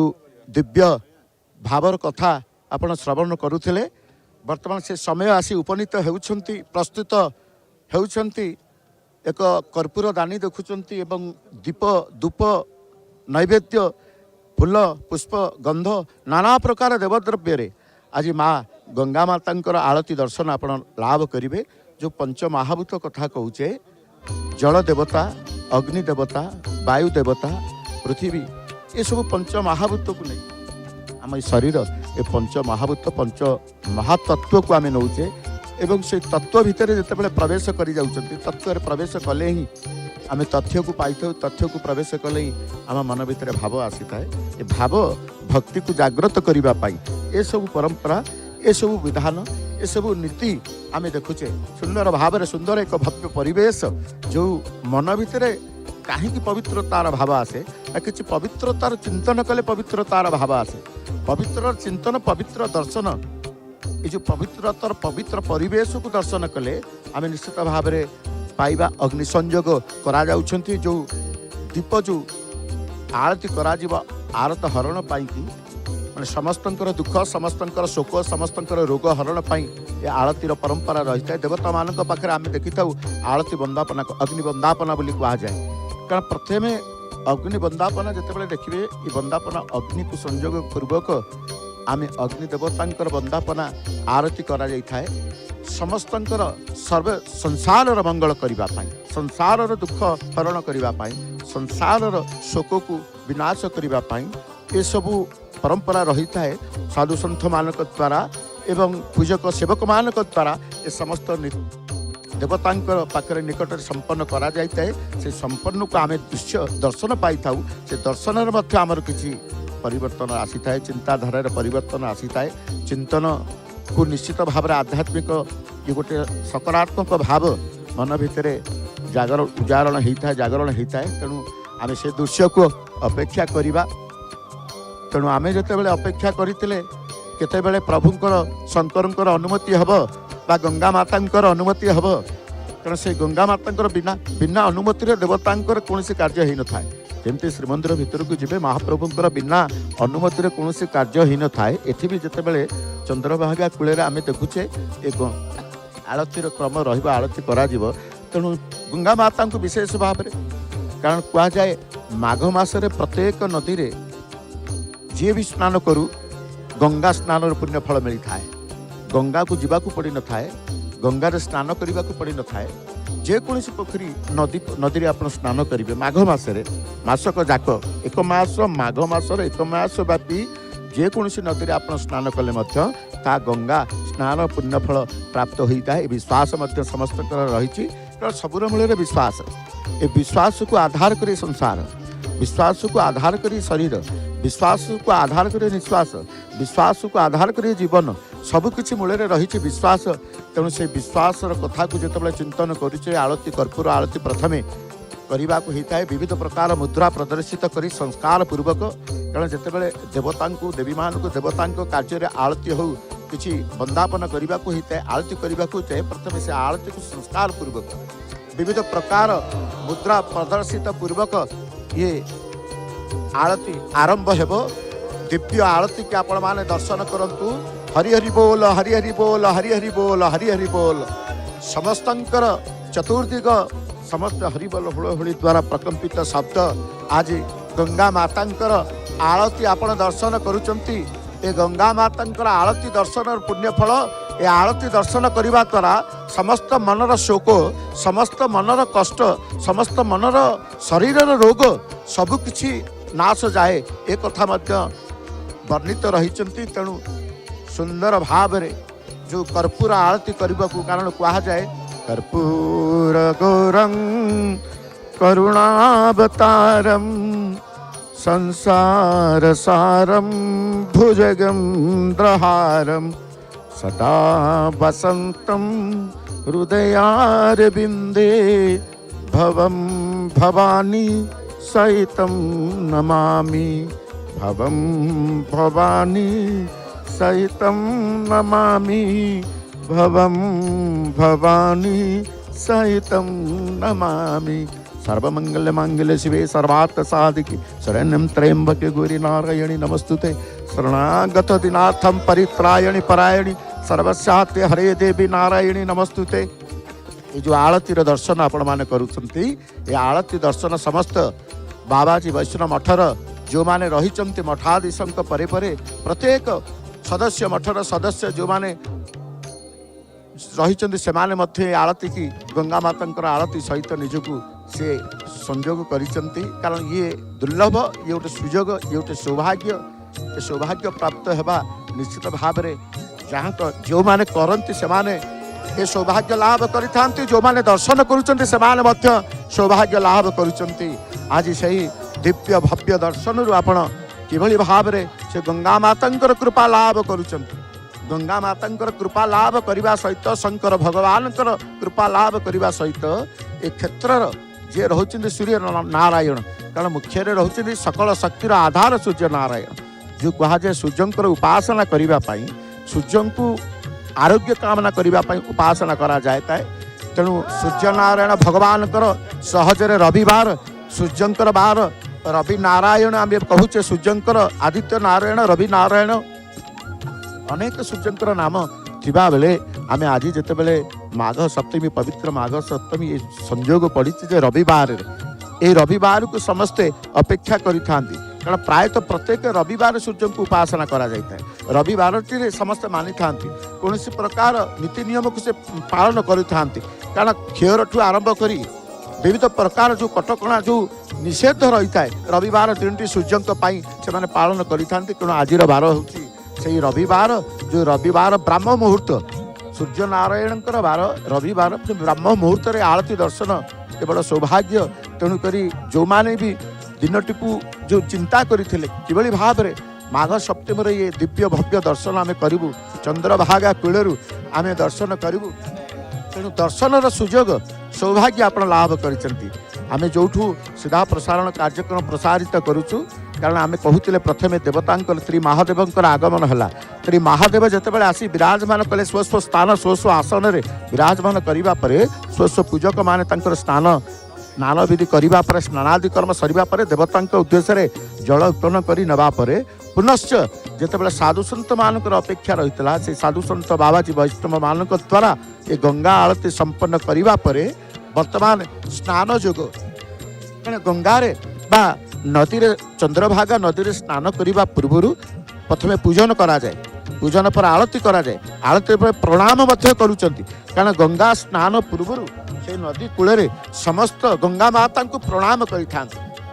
दिव्य भावर कथा आपण श्रवण करुथिले वर्तमान से समय आसी उपनीत होउछंती प्रस्तुत होउछंती एक कर्पूर दानी देखुचंती एवं दीप धूप नैवेद्य फूल पुष्प गंध नाना प्रकार देवद्रव्य रे आज माँ गंगा माता आरती दर्शन आपण लाभ करेंगे। जो पंच महाभूत कथा कहूचे जल देवता अग्नि देवता वायु देवता पृथ्वी ये सब पंच महाभूत को नहीं आम शरीर ये पंच महाभूत पंच महातत्व को आम नौचे एवं से तत्व भितर जिते प्रवेश कर तत्व प्रवेश कले ही आम तथ्य को पाई तथ्य को प्रवेश कले ही आम मन भितर भाव आसी थाए ये भाव भक्ति को जागृत करने ये सब परंपरा ये सब विधान ये सब नीति आम देखुचे सुंदर भाव में सुंदर एक भव्य परिवेश जो मन भितर कहीं पवित्रतार भाव आसे कि पवित्रतार चिंतन कले पवित्रतार भाव आसे पवित्र चिंतन पवित्र दर्शन ये जो पवित्रतार पवित्र परिवेश को दर्शन कले आम निश्चित भाव में पाइबा अग्नि संयोग करा जाउछंती जो दीप जो आरती करा आरत हरण पाई ମାନେ ସମସ୍ତଙ୍କର ଦୁଃଖ ସମସ୍ତଙ୍କର ଶୋକ ସମସ୍ତଙ୍କର ରୋଗ ହରଣ ପାଇଁ ଏ ଆଳତୀର ପରମ୍ପରା ରହିଥାଏ। ଦେବତାମାନଙ୍କ ପାଖରେ ଆମେ ଦେଖିଥାଉ ଆଳତୀ ବନ୍ଦାପନା ଅଗ୍ନି ବନ୍ଦାପନା ବୋଲି କୁହାଯାଏ। କାରଣ ପ୍ରଥମେ ଅଗ୍ନି ବନ୍ଦାପନା ଯେତେବେଳେ ଦେଖିବେ ଏ ବନ୍ଦାପନା ଅଗ୍ନିକୁ ସଂଯୋଗ ପୂର୍ବକ ଆମେ ଅଗ୍ନି ଦେବତାଙ୍କର ବନ୍ଦାପନା ଆରତୀ କରାଯାଇଥାଏ। ସମସ୍ତଙ୍କର ସଂସାରର ମଙ୍ଗଳ କରିବା ପାଇଁ, ସଂସାରର ଦୁଃଖ ହରଣ କରିବା ପାଇଁ, ସଂସାରର ଶୋକକୁ ବିନାଶ କରିବା ପାଇଁ ଏସବୁ ପରମ୍ପରା ରହିଥାଏ। ସାଧୁସନ୍ଥମାନଙ୍କ ଦ୍ୱାରା ଏବଂ ପୂଜକ ସେବକମାନଙ୍କ ଦ୍ୱାରା ଏ ସମସ୍ତ ଦେବତାଙ୍କର ପାଖରେ ନିକଟରେ ସମ୍ପନ୍ନ କରାଯାଇଥାଏ। ସେ ସମ୍ପନ୍ନକୁ ଆମେ ଦର୍ଶନ ପାଇଥାଉ। ସେ ଦର୍ଶନରେ ମଧ୍ୟ ଆମର କିଛି ପରିବର୍ତ୍ତନ ଆସିଥାଏ, ଚିନ୍ତାଧାରାରେ ପରିବର୍ତ୍ତନ ଆସିଥାଏ। ଚିନ୍ତନକୁ ନିଶ୍ଚିତ ଭାବରେ ଆଧ୍ୟାତ୍ମିକ ଇଏ ଗୋଟେ ସକାରାତ୍ମକ ଭାବ ମନ ଭିତରେ ଉଜାଗରଣ ହେଇଥାଏ। ତେଣୁ ଆମେ ସେ ଦୃଶ୍ୟକୁ ଅପେକ୍ଷା କରିବା। ତେଣୁ ଆମେ ଯେତେବେଳେ ଅପେକ୍ଷା କରିଥିଲେ କେତେବେଳେ ପ୍ରଭୁଙ୍କର ଶଙ୍କରଙ୍କର ଅନୁମତି ହେବ ବା ଗଙ୍ଗା ମାତାଙ୍କର ଅନୁମତି ହେବ। ତେଣୁ ସେ ଗଙ୍ଗା ମାତାଙ୍କର ବିନା ଅନୁମତିରେ ଦେବତାଙ୍କର କୌଣସି କାର୍ଯ୍ୟ ହେଇନଥାଏ। ଯେମିତି ଶ୍ରୀମନ୍ଦିର ଭିତରକୁ ଯିବେ ମହାପ୍ରଭୁଙ୍କର ବିନା ଅନୁମତିରେ କୌଣସି କାର୍ଯ୍ୟ ହେଇନଥାଏ। ଏଠି ବି ଯେତେବେଳେ ଚନ୍ଦ୍ରଭାଗା କୂଳରେ ଆମେ ଦେଖୁଛେ ଏ ଆଳତୀର କ୍ରମ ରହିବ, ଆଳତୀ କରାଯିବ। ତେଣୁ ଗଙ୍ଗା ମାତାଙ୍କୁ ବିଶେଷ ଭାବରେ, କାରଣ କୁହାଯାଏ ମାଘ ମାସରେ ପ୍ରତ୍ୟେକ ନଦୀରେ ଯିଏ ବି ସ୍ନାନ କରୁ ଗଙ୍ଗା ସ୍ନାନର ପୁଣ୍ୟ ଫଳ ମିଳିଥାଏ। ଗଙ୍ଗାକୁ ଯିବାକୁ ପଡ଼ିନଥାଏ, ଗଙ୍ଗାରେ ସ୍ନାନ କରିବାକୁ ପଡ଼ିନଥାଏ। ଯେକୌଣସି ପୋଖରୀ ନଦୀରେ ଆପଣ ସ୍ନାନ କରିବେ ମାଘ ମାସରେ, ମାସକ ଯାକ ଏକ ମାସ, ମାଘ ମାସର ଏକ ମାସ ବ୍ୟାପୀ ଯେକୌଣସି ନଦୀରେ ଆପଣ ସ୍ନାନ କଲେ ମଧ୍ୟ ତା ଗଙ୍ଗା ସ୍ନାନ ପୁଣ୍ୟ ଫଳ ପ୍ରାପ୍ତ ହୋଇଥାଏ। ଏ ବିଶ୍ୱାସ ମଧ୍ୟ ସମସ୍ତଙ୍କର ରହିଛି। କାରଣ ସବୁର ମୂଳରେ ବିଶ୍ୱାସ। ଏ ବିଶ୍ୱାସକୁ ଆଧାର କରି ସଂସାର, ବିଶ୍ୱାସକୁ ଆଧାର କରି ଶରୀର, ବିଶ୍ୱାସକୁ ଆଧାର କରି ନିଶ୍ୱାସ, ବିଶ୍ୱାସକୁ ଆଧାର କରି ଜୀବନ, ସବୁକିଛି ମୂଳରେ ରହିଛି ବିଶ୍ୱାସ। ତେଣୁ ସେ ବିଶ୍ୱାସର କଥାକୁ ଯେତେବେଳେ ଚିନ୍ତନ କରୁଛେ, ଆଳତୀ କର୍ପୂର ଆଳତୀ ପ୍ରଥମେ କରିବାକୁ ହେଇଥାଏ। ବିବିଧ ପ୍ରକାର ମୁଦ୍ରା ପ୍ରଦର୍ଶିତ କରି ସଂସ୍କାର ପୂର୍ବକ, କାରଣ ଯେତେବେଳେ ଦେବତାଙ୍କୁ ଦେବୀମାନଙ୍କୁ ଦେବତାଙ୍କ କାର୍ଯ୍ୟରେ ଆଳତୀ ହଉ କିଛି ବନ୍ଦାପନ କରିବାକୁ ହେଇଥାଏ, ଆଳତୀ କରିବାକୁ ହେଇଥାଏ, ପ୍ରଥମେ ସେ ଆଳତୀକୁ ସଂସ୍କାର ପୂର୍ବକ ବିବିଧ ପ୍ରକାର ମୁଦ୍ରା ପ୍ରଦର୍ଶିତ ପୂର୍ବକ ଇଏ ଆଳତୀ ଆରମ୍ଭ ହେବ। ଦିବ୍ୟ ଆଳତୀକି ଆପଣମାନେ ଦର୍ଶନ କରନ୍ତୁ। ହରି ହରି ବୋଲ, ହରି ହରି ବୋଲ, ହରି ହରି ବୋଲ, ହରି ହରି ବୋଲ। ସମସ୍ତଙ୍କର ଚତୁର୍ଦିଗ ସମସ୍ତ ହରିବୋଲ ହୁଳହୁଳି ଦ୍ୱାରା ପ୍ରକମ୍ପିତ ଶବ୍ଦ। ଆଜି ଗଙ୍ଗା ମାତାଙ୍କର ଆଳତୀ ଆପଣ ଦର୍ଶନ କରୁଛନ୍ତି। ଏ ଗଙ୍ଗା ମାତାଙ୍କର ଆଳତୀ ଦର୍ଶନର ପୁଣ୍ୟ ଫଳ, ଏ ଆଳତୀ ଦର୍ଶନ କରିବା ଦ୍ୱାରା ସମସ୍ତ ମନର ଶୋକ, ସମସ୍ତ ମନର କଷ୍ଟ, ସମସ୍ତ ମନର ଶରୀରର ରୋଗ ସବୁକିଛି ନାଶ ଯାଏ। ଏ କଥା ମଧ୍ୟ ବର୍ଣ୍ଣିତ ରହିଛନ୍ତି। ତେଣୁ ସୁନ୍ଦର ଭାବରେ ଯେଉଁ କର୍ପୂର ଆଳତୀ କରିବାକୁ, କାରଣ କୁହାଯାଏ କର୍ପୂର ଗୌରଂ କରୁଣାବତାରಂ ସଂସାର ସାରಂ ଭୁଜଗେନ୍ଦ୍ରହାରಂ ସଦା ବସntem ହୃଦୟାରବିନ୍ଦେ ଭବಂ ଭବାନୀ ସହିतं ନମାମି, ଭବಂ ଭବାନୀ ସହିतं ନମାମି, भवं भवानी सहितं नमामि। सर्वमंगल मांगल्ये शिवे सर्वार्थ साधिके शरण्यं त्र्यंबके गौरी नारायणी नमस्तुते। शरणागत दिनाथं परित्रायणी परायणी सर्वस्याते हरे देवी नारायणी नमस्तुते। ये जो आळतीर दर्शन आपण माने करूछंती, ये आळती दर्शन समस्त बाबाजी वैष्णव मठर जो माने रहिचंती मठाधीशंक परे परे प्रत्येक सदस्य मठर सदस्य जो माने रही सेमाने मध्य आळती की गंगा मातांकर आळती सहित निजकू से संयोग करिसंती। कारण ये दुर्लभ, ये गोटे सुयोग, ये गोटे सौभाग्य। ये सौभाग्य प्राप्त हेबा निश्चित भाव में जहाँ जो माने करंती सेमाने ये सौभाग्य लाभ करिथांती, जो माने दर्शन करुचंती सेमाने मध्य सौभाग्य लाभ करुचंती। आज सही दिव्य भव्य दर्शन रु आपण किभली भाव में से गंगा मातांकर कृपा लाभ करुचंती। गंगा मातांकर कृपा लाभ करने सहित शंकर भगवान कृपा लाभ करने सहित ए क्षेत्र जे रोचते सूर्य नारायण, कारण मुख्य रोचते सकल शक्तिर आधार सूर्य नारायण। जो कहुए सूर्यंकर उपासना करने, सूर्य को आरोग्य कामना करने उपासना करा जाए। तेणु सूर्य नारायण भगवान सहजरे रविवार सूर्यंकर बार रवि नारायण आम कहूचे सूर्यंकर आदित्य नारायण रवि नारायण अनेक सूर्यंकर नाम थिबा बेले आमे आज जेते बेले माघ सप्तमी पवित्र माघ सप्तमी ये संयोग पड़ी जे रविवार ए रविवार को समस्ते अपेक्षा करि थांती कारण प्रायतः प्रत्येक रविवार सूर्य को उपासना करा जाता है रविवार टी समस्त मानि थांती कौन प्रकार नीति नियम को से पालन करि थांती कारण क्षयर ठू आरंभ करी विविध प्रकार जो कटकणा जो निषेध रही है रविवार दिन टी सूर्यों से पालन करि थांती कारण आज बार होची से रविवार जो रविवार ब्राह्म मुहूर्त सूर्य नारायण बार रविवार ब्राह्म मुहूर्त रे आरती दर्शन केवल सौभाग्य तेणुक जो माने भी दिनटी को जो चिंता करते किभली भाव में माघ सप्तमी ये दिव्य भव्य दर्शन आम करूँ चंद्रभागा कूलू आम दर्शन करूँ तेणु दर्शन सुजोग सौभाग्य आप लाभ करें जो सीधा प्रसारण कार्यक्रम प्रसारित करुचु कारण आम कहते प्रथमे देवता श्री महादेव आगमन है श्री महादेव जितेबाला आसी विराजमान कले स्व स्थान स्व आसन में विराजमान करने स्व पूजक माने स्नान स्नान विधि करने पर स्नानादि कर्म सरिबा पर देवता उद्देश्य जल उत्पन्न कर नवा पुनश्च जितेबाला साधु सन्त मान अपेक्षा रही से साधु सन्त बाबाजी वैष्णव मान द्वारा ये गंगा आरती संपन्न करने पर वर्तमान स्नान जोग गंगारे बा नदी रे चंद्रभागा नदी रे स्नान करने पूर्व प्रथमे पूजन करा जाए पूजन पर आरती करा जाए आरती पर प्रणाम करुचंती कारण गंगा स्नान पूर्व से नदी कूल समस्त गंगा माता को प्रणाम करिथां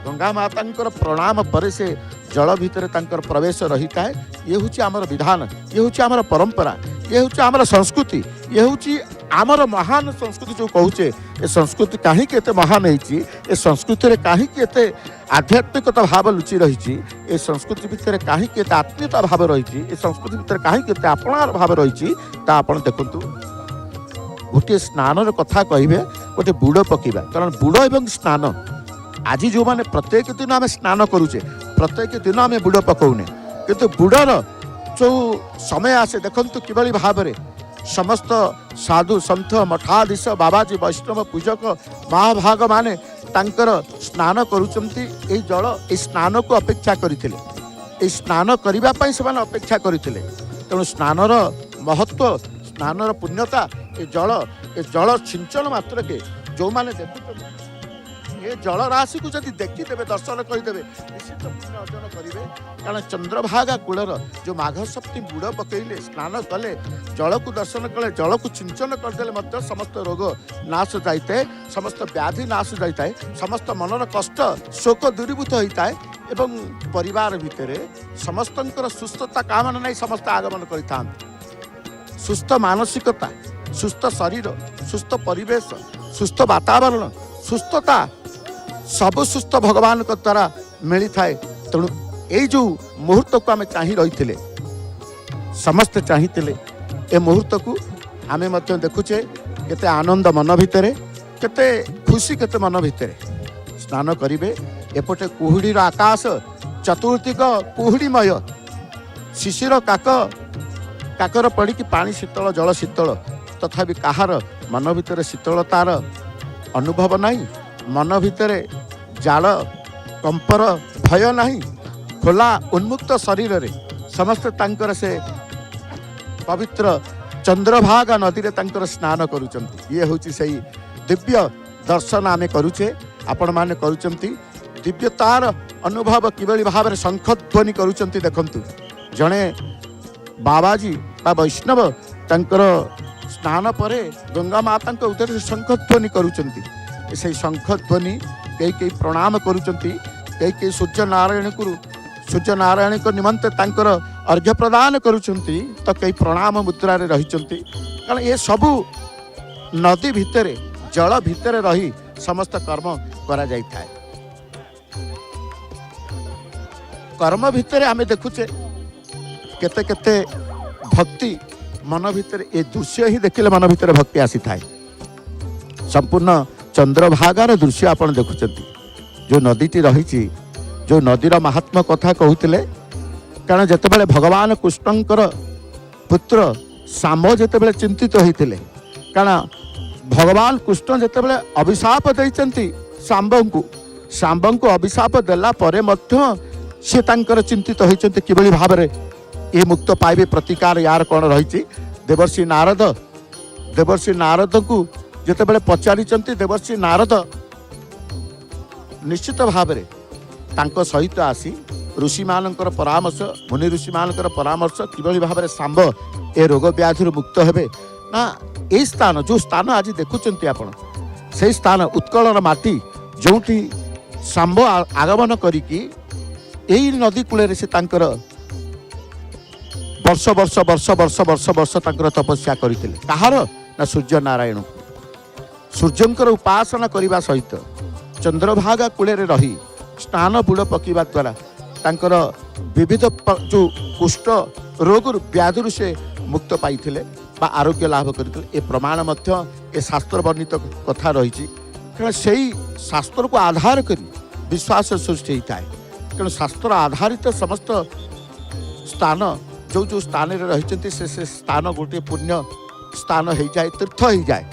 गंगा माता प्रणाम पर से जल भितर प्रवेश रही है ये हूँ आमर विधान ये हूँ आमर परंपरा ये हूँ आमर संस्कृति ये हूँ आमर महान संस्कृति जो कहूचे ये संस्कृति कहीं महान है संस्कृति कहीं आध्यात्मिकता भाव लुचि रही ए संस्कृति भितर कहीं आत्मीयता भाव रही संस्कृति भितर कहीं आपणार भाव रही आप देखु गोटे स्नान कथा कहे गोटे बुड़ पकेबा कारण बुड़ एवं स्नान आज जो माने प्रत्येक दिन आम स्नान करुचे प्रत्येक दिन आम बुड़ पकाउने किंतु बुड़र जो समय आसे देखंतु किभली भाव में समस्त साधु सन्थ मठाधीश बाबाजी वैष्णव पूजक महाभाग माने तांकर स्नान करुचंती ए जल ए स्नान को अपेक्षा करथिले स्नान करबा पई से माने अपेक्षा करथिले तेणु स्नानर महत्व स्नानर पुण्यता ए जल सिंचन मात्र के जो माने देखुछन ये जल राशि को जब देखीदेवे दर्शन करदे निश्चित पुण्य अर्जन करेंगे कारण चंद्रभागा कूलर जो माघ सप्तमी बुड़ पकईले स्नान कले जल को दर्शन कले जल को सिंचन करदे समस्त रोग नाश जाए समस्त व्याधि नाश जाए समस्त मनर कष्ट शोक दूरीभूत होता है एवं परिवार भितर समस्त सुस्थता कामना नहीं समस्त आगमन करता सुस्थ मानसिकता सुस्थ शरीर सुस्थ परिवेश सुस्थ वातावरण सुस्थता सब सुस्थ भगवान को द्वारा मिली थाए तेणु ये जो मुहूर्त को आम चाह रही समस्ते चाहते ए मुहूर्त को आम देखुचे केते आनंद मन भितर केते खुशी केते मन भितर स्नान करेंगे एपटे कुहुड़ी आकाश चतुर्दिग कुहुड़ीमय शिशिर काकर पड़ी पानी शीतल जल शीतल तथापि कहार मन भितर शीतलतार अनुभव नहीं मन भितर जाल कंपर भय नहीं खोला उन्मुक्त शरीर रे समस्त तांकर से पवित्र चंद्रभागा नदी रे तांकर स्नान करुचंती ये हूँ से दिव्य दर्शन आम करुचे आपण माने करुचंती दिव्यतार अनुभव किभली भाव में शंखध्वनि करुचंती देखंतु जड़े बाबाजी बा वैष्णव तांकर स्नान परे गंगा माता उदर शंखध्वनि करुचंती से शंखध्वनि कई प्रणाम करुचंती कई सूर्य नारायण को निमंते तांकर अर्घ्य प्रदान करुचंती तो कई प्रणाम मुद्रा रे रहिचंती कारण ये सबू नदी भितर जल भितर रही समस्त कर्म करा जाय थाए कर्म भितर आमे देखुचे केते केते भक्ति मन भितर ए दृश्य ही देखिले मन भितर भक्ति आसी थाए संपूर्ण चंद्रभागार दृश्य आपण देखुचंती जो नदीटी रही जो नदीर महात्मा कथा कहते कारण जितेबाला भगवान कृष्णंकर पुत्र शाम जितेबाला चिंतित होते कारण भगवान कृष्ण जितेबाला अभिशाप देइचंती शाम्ब को शाम्बଙ୍କୁ अभिशाप देला परे मध्य से तांकर चिंतित होइचंती किभଳି भाबरे ए मुक्त पाइबे प्रतिकार यार कोन रहिछि। देवर्षि नारद को जेतेबेले पचारिचंती देवर्षि नारद निश्चित भाबरे तांको सहित आसी ऋषि मानकर परामर्श मुनि ऋषि मानकर परामर्श किभଳି भाबरे शाम्ब ए रोग व्याधि मुक्त हेबे ना ए स्थान जो स्थान आज देखुचंती आपण से स्थान उत्कलर माटी जोठी शाम्ब आगमन करिकी एई नदी कूले से तांकर वर्ष वर्ष वर्ष वर्ष वर्ष वर्ष तांकर तपस्या करथिले कहार ना सूर्य नारायण सूर्यंकर उपासना करने सहित चंद्रभागा कूले रही स्नान बुड़ पकड़ा द्वारा तांकर विविध जो कुष्ठ रोग व्याधि से मुक्त पाइथिले बा आरोग्य लाभ करथिले ए प्रमाण मध्य ए शास्त्र वर्णित कथा रही कारण से शास्त्र को आधार करी विश्वास सृष्टि होता है तेणु शास्त्र आधारित समस्त स्थान जो जो स्थान रही से स्थान गोटे पुण्य स्थान हो जाए तीर्थ हो जाए।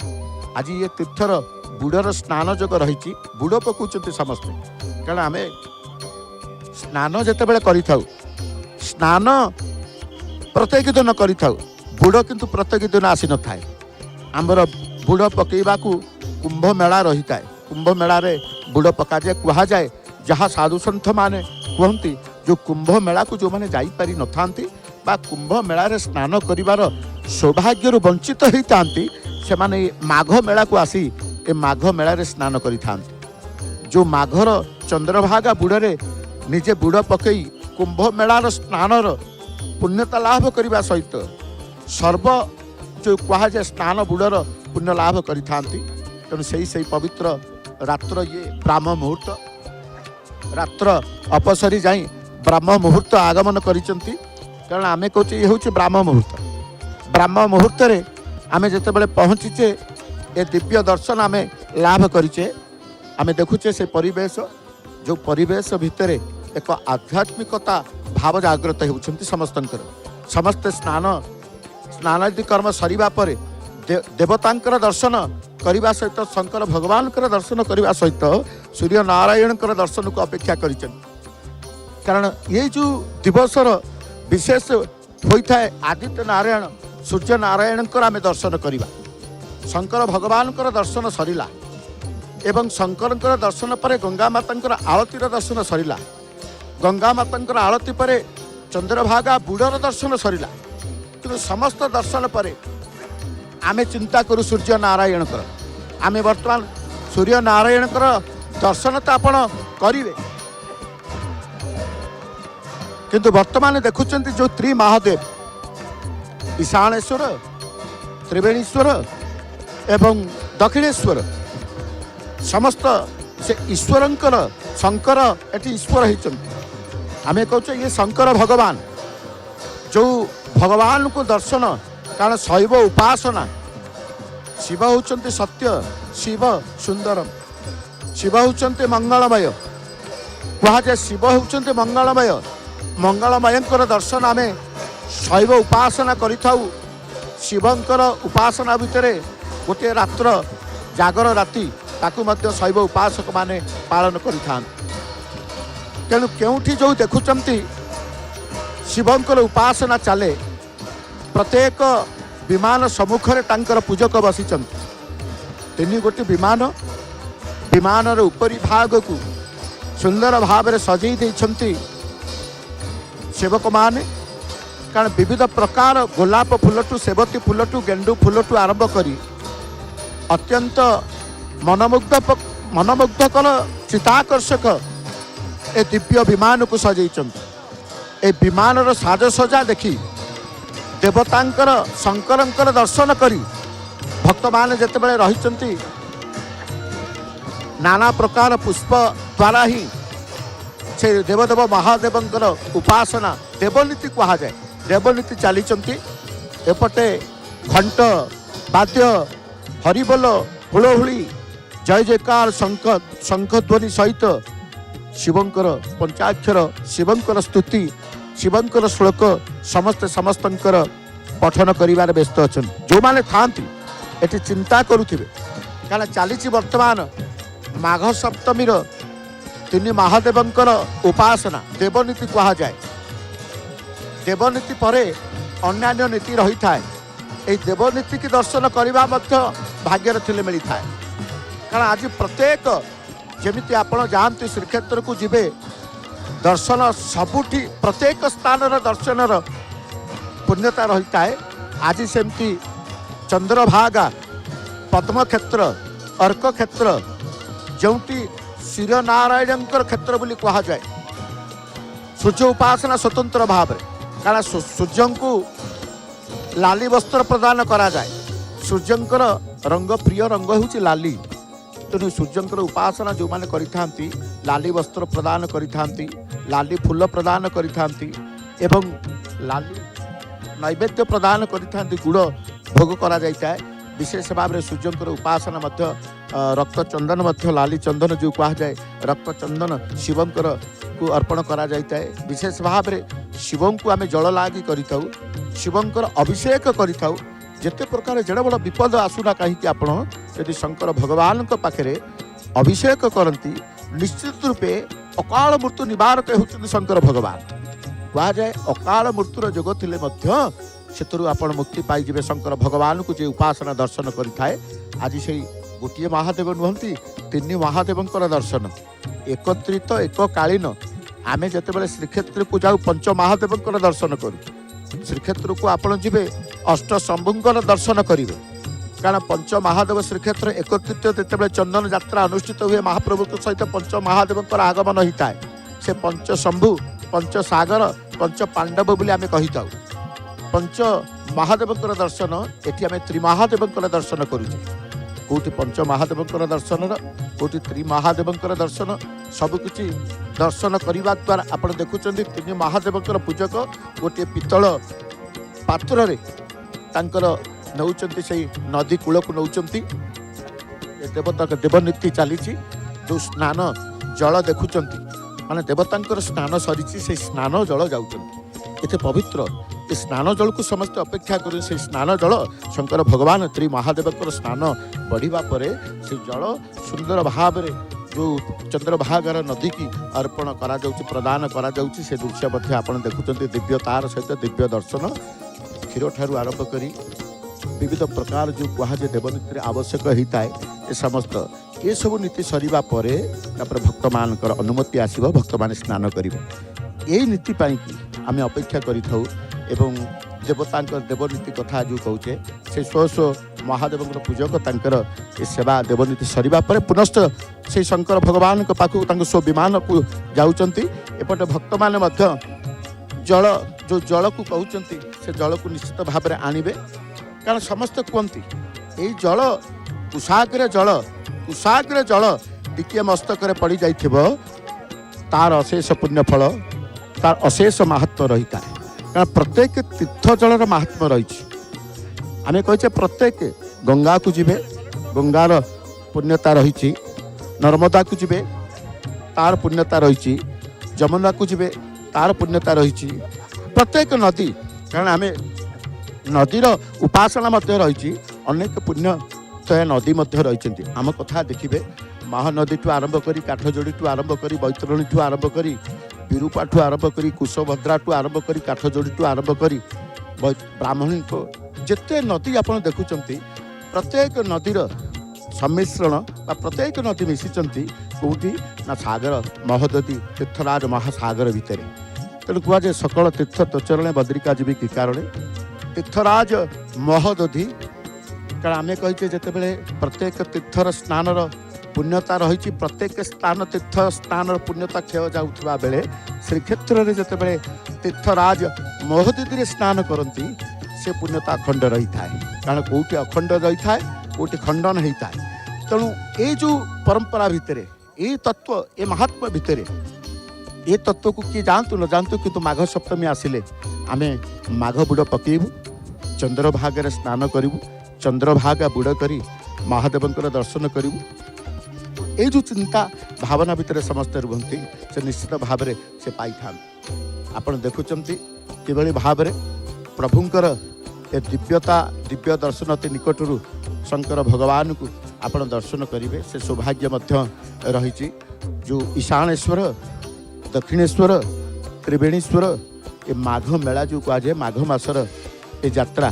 आज ये तीर्थर बुड़र स्नान जोग रही बुड़ पकाउछन्ति समस्ते कारण आम स्नान जितेबाला करिथाउ स्नान प्रत्येक दिन करिथाउ बुड़ किंतु प्रत्येक दिन आसी न थाए आमर बुड़ पकेबाकू कुंभ मेला रही है कुंभ मेला रे बुड़ पका जाए कह जाए जहाँ साधु सन्थ माने कहती जो कुंभ मेला को जो मैंने जापारी न थांती बा कुंभ मेला रे स्नान करिवार सौभाग्य वंचित होता से माने माघ मेला को आसी ए माघ मेला रे स्नान करि थांती जो माघर चंद्रभागा बुड़े निजे बुड़ पकई कुंभ मेलार स्नानर पुण्यता लाभ करने सहित सर्व जो कह जाए स्नान बुड़र पुण्य लाभ करि थांती तेणु से पवित्र रात्र ये ब्राह्म मुहूर्त रात्र अपसरी जाई ब्राह्म मुहूर्त आगमन करिसंती कारण आमे कहूँ ये हूँ ब्राह्म मुहूर्त रे आमे जेतेबेले पहुँचीचे ए दिव्य दर्शन आमे लाभ करिचे आमे देखुचे से परिवेश जो परिवेश भितर एक आध्यात्मिकता भाव जागृत होउछंती समस्त स्नानादि कर्म सरिबा परे देवतांकर दर्शन करने सहित शंकर भगवान दर्शन करने सहित सूर्य नारायण दर्शन को अपेक्षा करिछन कारण ये जो दिवसर विशेष होता है आदित्य नारायण सूर्य नारायण आम दर्शन करवा शंकर भगवान दर्शन सरिला एवं शंकर दर्शन पर गंगा माता आरतीर दर्शन सरिला गंगा माता आरती पर चंद्रभागा बुड़र दर्शन सरिला कि समस्त दर्शन पर आमे चिंता करूँ सूर्य नारायण आमे वर्तमान सूर्य नारायण दर्शन तो आपण करेंगे किंतु वर्तमान देखुंत जो त्रिमहादेव ईशानेश्वर त्रिवेणीश्वर एवं दक्षिणेश्वर समस्त से ईश्वरंकर शंकर एटी ईश्वर होती आमे कहते ये शंकर भगवान जो भगवान को दर्शन कारण शैव उपासना शिव होचंते सत्य शिव सुंदरम शिव होचंते मंगलमय कह जाए शिव होचंते मंगलमय मंगलमयंकर दर्शन आमे शैव उपासना करिथाउ शिवंकर उपासना भितर गोटे रात्र जागर राति ताकू मध्य शैव उपासक माने पालन करिथान तेणु केउठी जो देखुचंती शिवंकर उपासना चले प्रत्येक विमान सम्मुखें तांकर पूजक बसीचंती तीन गोटे विमान उपरी भाग को सुंदर भाव में सजई देइछंती सेवक माने कारण विविध प्रकार गोलाप फूलटू सेवती फूलटू गेंडू फूलटू आरंभ करी अत्यंत मनमुग्धकर चिताकर्षक ए दिव्य विमान को सजई ए विमान साजसजा देखी देवतांकर शंकरंकर दर्शन करी भक्त मान जेतेबेले रहिचंती नाना प्रकार पुष्प द्वारा ही से देवदेव महादेवंकर उपासना देवनीति कहा जाए देवनीति चलीचंती एपटे घंट वाद्य हरिबोल हुलहुली जय जयकार शंखध्वनि सहित शिवंकर पंचाक्षर शिवंकर स्तुति शिवंकर श्लोक समस्तंकर पठन करिवार व्यस्त अच्छा जो माने थांती एटी चिंता करुथिबे कारण चली वर्तमान माघ सप्तमीर ତିନି ମହାଦେବଙ୍କର ଉପାସନା ଦେବନୀତି କୁହାଯାଏ। ଦେବନୀତି ପରେ ଅନ୍ୟାନ୍ୟ ନୀତି ରହିଥାଏ। এই ଦେବନୀତି କି ଦର୍ଶନ କରିବା ମଧ୍ୟ ଭାଗ୍ୟରେ ଥିଲେ ମିଳିଥାଏ। କାରଣ ଆଜି ପ୍ରତ୍ୟେକ ଯେମିତି ଆପଣ ଯାଆନ୍ତି ଶ୍ରୀକ୍ଷେତ୍ରକୁ ଯିବେ ଦର୍ଶନ ସବୁଠି ପ୍ରତ୍ୟେକ ସ୍ଥାନର ଦର୍ଶନର ପୁଣ୍ୟତା ରହିଥାଏ। ଆଜି ସେମିତି ଚନ୍ଦ୍ରଭାଗା ପଦ୍ମକ୍ଷେତ୍ର ଅର୍କକ୍ଷେତ୍ର ଯେଉଁଠି ସୂର୍ଯ୍ୟନାରାୟଣଙ୍କର କ୍ଷେତ୍ର ବୋଲି କୁହାଯାଏ। ସୂର୍ଯ୍ୟ ଉପାସନା ସ୍ୱତନ୍ତ୍ର ଭାବରେ କାରଣ ସୂର୍ଯ୍ୟଙ୍କୁ ଲାଲି ବସ୍ତ୍ର ପ୍ରଦାନ କରାଯାଏ। ସୂର୍ଯ୍ୟଙ୍କର ରଙ୍ଗ ପ୍ରିୟ ରଙ୍ଗ ହେଉଛି ଲାଲି। ତେଣୁ ସୂର୍ଯ୍ୟଙ୍କର ଉପାସନା ଯେଉଁମାନେ କରିଥାନ୍ତି ଲାଲି ବସ୍ତ୍ର ପ୍ରଦାନ କରିଥାନ୍ତି, ଲାଲି ଫୁଲ ପ୍ରଦାନ କରିଥାନ୍ତି ଏବଂ ଲାଲି ନୈବେଦ୍ୟ ପ୍ରଦାନ କରିଥାନ୍ତି। ଗୁଡ଼ ଭୋଗ କରାଯାଇଥାଏ। ବିଶେଷ ଭାବରେ ସୂର୍ଯ୍ୟଙ୍କର ଉପାସନା ମଧ୍ୟ ରକ୍ତ ଚନ୍ଦନ ମଧ୍ୟ ଲାଲି ଚନ୍ଦନ ଯେଉଁ କୁହାଯାଏ ରକ୍ତ ଚନ୍ଦନ ଶିବଙ୍କର କୁ ଅର୍ପଣ କରାଯାଇଥାଏ। ବିଶେଷ ଭାବରେ ଶିବଙ୍କୁ ଆମେ ଜଳ ଲାଗି କରିଥାଉ, ଶିବଙ୍କର ଅଭିଷେକ କରିଥାଉ। ଯେତେ ପ୍ରକାର ଯେଡ଼େ ବଡ଼ ବିପଦ ଆସୁନା କାହିଁକି ଆପଣ ଯଦି ଶଙ୍କର ଭଗବାନଙ୍କ ପାଖରେ ଅଭିଷେକ କରନ୍ତି ନିଶ୍ଚିତ ରୂପେ ଅକାଳ ମୃତ୍ୟୁ ନିବାରକ ହେଉଛନ୍ତି ଶଙ୍କର ଭଗବାନ। କୁହାଯାଏ ଅକାଳ ମୃତ୍ୟୁର ଯୋଗ ଥିଲେ ମଧ୍ୟ ସେଥିରୁ ଆପଣ ମୁକ୍ତି ପାଇଯିବେ ଶଙ୍କର ଭଗବାନଙ୍କୁ ଯେ ଉପାସନା ଦର୍ଶନ କରିଥାଏ। ଆଜି ସେଇ ଗୋଟିଏ ମହାଦେବ ନୁହନ୍ତି, ତିନି ମହାଦେବଙ୍କର ଦର୍ଶନ ଏକତ୍ରିତ ଏକକାଳୀନ। ଆମେ ଯେତେବେଳେ ଶ୍ରୀକ୍ଷେତ୍ରକୁ ଯାଉ ପଞ୍ଚ ମହାଦେବଙ୍କର ଦର୍ଶନ କରୁ। ଶ୍ରୀକ୍ଷେତ୍ରକୁ ଆପଣ ଯିବେ ଅଷ୍ଟଶମ୍ଭୁଙ୍କର ଦର୍ଶନ କରିବେ। କାରଣ ପଞ୍ଚ ମହାଦେବ ଶ୍ରୀକ୍ଷେତ୍ର ଏକତ୍ରିତ ଯେତେବେଳେ ଚନ୍ଦନ ଯାତ୍ରା ଅନୁଷ୍ଠିତ ହୁଏ ମହାପ୍ରଭୁଙ୍କ ସହିତ ପଞ୍ଚ ମହାଦେବଙ୍କର ଆଗମନ ହୋଇଥାଏ। ସେ ପଞ୍ଚ ଶମ୍ଭୁ ପଞ୍ଚ ସାଗର ପଞ୍ଚ ପାଣ୍ଡବ ବୋଲି ଆମେ କହିଥାଉ। ପଞ୍ଚ ମହାଦେବଙ୍କର ଦର୍ଶନ ଏଠି ଆମେ ତ୍ରିମହାଦେବଙ୍କର ଦର୍ଶନ କରୁଛେ। କେଉଁଠି ପଞ୍ଚ ମହାଦେବଙ୍କର ଦର୍ଶନର କେଉଁଠି ତ୍ରିମହାଦେବଙ୍କର ଦର୍ଶନ ସବୁକିଛି ଦର୍ଶନ କରିବା ଦ୍ୱାରା ଆପଣ ଦେଖୁଛନ୍ତି ତିନି ମହାଦେବଙ୍କର ପୂଜକ ଗୋଟିଏ ପିତ୍ତଳ ପାତ୍ରରେ ତାଙ୍କର ନେଉଛନ୍ତି ସେଇ ନଦୀ କୂଳକୁ ନେଉଛନ୍ତି। ଦେବନୀତି ଚାଲିଛି। ଯେଉଁ ସ୍ନାନ ଜଳ ଦେଖୁଛନ୍ତି ମାନେ ଦେବତାଙ୍କର ସ୍ନାନ ସରିଛି ସେଇ ସ୍ନାନ ଜଳ ଯାଉଛନ୍ତି। ଏତେ ପବିତ୍ର ଏ ସ୍ନାନ ଜଳକୁ ସମସ୍ତେ ଅପେକ୍ଷା କରି ସେଇ ସ୍ନାନ ଜଳ ଶଙ୍କର ଭଗବାନ ତ୍ରି ମହାଦେବଙ୍କର ସ୍ନାନ ବଢ଼ିବା ପରେ ସେଇ ଜଳ ସୁନ୍ଦର ଭାବରେ ଯେଉଁ ଚନ୍ଦ୍ରଭାଗାର ନଦୀକି ଅର୍ପଣ କରାଯାଉଛି ପ୍ରଦାନ କରାଯାଉଛି। ସେ ଦୃଶ୍ୟ ମଧ୍ୟ ଆପଣ ଦେଖୁଛନ୍ତି। ଦିବ୍ୟ ତାର ସହିତ ଦିବ୍ୟ ଦର୍ଶନ କ୍ଷୀରଠାରୁ ଆରମ୍ଭ କରି ବିବିଧ ପ୍ରକାର ଯେଉଁ କୁହାଯାଏ ଦେବନୀତିରେ ଆବଶ୍ୟକ ହୋଇଥାଏ ଏ ସମସ୍ତ ଏସବୁ ନୀତି ସରିବା ପରେ ତାପରେ ଭକ୍ତମାନଙ୍କର ଅନୁମତି ଆସିବ, ଭକ୍ତମାନେ ସ୍ନାନ କରିବେ। ଏଇ ନୀତି ପାଇଁକି ଆମେ ଅପେକ୍ଷା କରିଥାଉ ଏବଂ ଦେବତାଙ୍କର ଦେବନୀତି କଥା ଯେଉଁ କହୁଛେ ସେ ସ୍ୱ ସ୍ୱ ମହାଦେବଙ୍କର ପୂଜକ ତାଙ୍କର ଏ ସେବା ଦେବନୀତି ସରିବା ପରେ ପୁନଶ୍ଚ ସେଇ ଶଙ୍କର ଭଗବାନଙ୍କ ପାଖକୁ ତାଙ୍କ ସ୍ୱ ବିମାନକୁ ଯାଉଛନ୍ତି। ଏପଟେ ଭକ୍ତମାନେ ମଧ୍ୟ ଜଳ ଯେଉଁ ଜଳକୁ କହୁଛନ୍ତି ସେ ଜଳକୁ ନିଶ୍ଚିତ ଭାବରେ ଆଣିବେ। କାରଣ ସମସ୍ତେ କୁହନ୍ତି ଏଇ ଜଳ କୁଶାଗ୍ର ଜଳ ଟିକିଏ ମସ୍ତକରେ ପଡ଼ିଯାଇଥିବ ତାର ଅଶେଷ ପୁଣ୍ୟ ଫଳ, ତାର ଅଶେଷ ମାହାତ୍ମ୍ୟ ରହିଥାଏ। କାରଣ ପ୍ରତ୍ୟେକ ତୀର୍ଥ ଜଳର ମାହାତ୍ମ୍ୟ ରହିଛି। ଆମେ କହିଛେ ପ୍ରତ୍ୟେକ ଗଙ୍ଗାକୁ ଯିବେ ଗଙ୍ଗାର ପୁଣ୍ୟତା ରହିଛି, ନର୍ମଦାକୁ ଯିବେ ତାର ପୁଣ୍ୟତା ରହିଛି, ଯମୁନାକୁ ଯିବେ ତାର ପୁଣ୍ୟତା ରହିଛି। ପ୍ରତ୍ୟେକ ନଦୀ କାରଣ ଆମେ ନଦୀର ଉପାସନା ମଧ୍ୟ ରହିଛି। ଅନେକ ପୁଣ୍ୟତୟା ନଦୀ ମଧ୍ୟ ରହିଛନ୍ତି। ଆମ କଥା ଦେଖିବେ ମହାନଦୀଠୁ ଆରମ୍ଭ କରି କାଠଯୋଡ଼ିଠୁ ଆରମ୍ଭ କରି ବୈତରଣୀଠୁ ଆରମ୍ଭ କରି ବିରୁପାଠୁ ଆରମ୍ଭ କରି କୁଶଭଦ୍ରାଠୁ ଆରମ୍ଭ କରି କାଠଯୋଡ଼ିଠୁ ଆରମ୍ଭ କରି ବ୍ରାହ୍ମଣୀଙ୍କ ଯେତେ ନଦୀ ଆପଣ ଦେଖୁଛନ୍ତି ପ୍ରତ୍ୟେକ ନଦୀର ସମ୍ମିଶ୍ରଣ ବା ପ୍ରତ୍ୟେକ ନଦୀ ମିଶିଛନ୍ତି କେଉଁଠି ନା ସାଗର ମହୋଦଧି ତୀର୍ଥରାଜ ମହାସାଗର ଭିତରେ। ତେଣୁ କୁହାଯାଏ ସକଳ ତୀର୍ଥ ତୋଚରଣେ ବଦ୍ରିକା ଯିବି କି କାରଣେ ତୀର୍ଥରାଜ ମହୋଦଧି। କାରଣ ଆମେ କହିଛେ ଯେତେବେଳେ ପ୍ରତ୍ୟେକ ତୀର୍ଥର ସ୍ନାନର ପୁଣ୍ୟତା ରହିଛି, ପ୍ରତ୍ୟେକ ସ୍ଥାନ ତୀର୍ଥ ସ୍ଥାନର ପୁଣ୍ୟତା କ୍ଷୟ ଯାଉଥିବା ବେଳେ ଶ୍ରୀକ୍ଷେତ୍ରରେ ଯେତେବେଳେ ତୀର୍ଥରାଜ ମହୋଦଧିରେ ସ୍ନାନ କରନ୍ତି ସେ ପୁଣ୍ୟତା ଅଖଣ୍ଡ ରହିଥାଏ। କାରଣ କେଉଁଠି ଅଖଣ୍ଡ ରହିଥାଏ କେଉଁଠି ଖଣ୍ଡନ ହେଇଥାଏ। ତେଣୁ ଏଇ ଯେଉଁ ପରମ୍ପରା ଭିତରେ ଏଇ ତତ୍ତ୍ୱ ଏ ମହାତ୍ମ୍ୟ ଭିତରେ ଏ ତତ୍ତ୍ୱକୁ କିଏ ଯାଆନ୍ତୁ ନ ଯାଆନ୍ତୁ କିନ୍ତୁ ମାଘ ସପ୍ତମୀ ଆସିଲେ ଆମେ ମାଘ ବୁଡ଼ ପକେଇବୁ, ଚନ୍ଦ୍ରଭାଗାରେ ସ୍ନାନ କରିବୁ, ଚନ୍ଦ୍ରଭାଗା ବୁଡ଼ କରି ମହାଦେବଙ୍କର ଦର୍ଶନ କରିବୁ। ଏଇ ଯେଉଁ ଚିନ୍ତା ଭାବନା ଭିତରେ ସମସ୍ତେ ରୁହନ୍ତି ସେ ନିଶ୍ଚିତ ଭାବରେ ସେ ପାଇଥାନ୍ତି। ଆପଣ ଦେଖୁଛନ୍ତି କିଭଳି ଭାବରେ ପ୍ରଭୁଙ୍କର ଏ ଦିବ୍ୟତା ଦିବ୍ୟ ଦର୍ଶନ ଅତି ନିକଟରୁ ଶଙ୍କର ଭଗବାନଙ୍କୁ ଆପଣ ଦର୍ଶନ କରିବେ। ସେ ସୌଭାଗ୍ୟ ମଧ୍ୟ ରହିଛି। जो ईशानेश्वर दक्षिणेश्वर त्रिवेणीश्वर ये माघ मेला जो कहुए माघ मासर ये यात्रा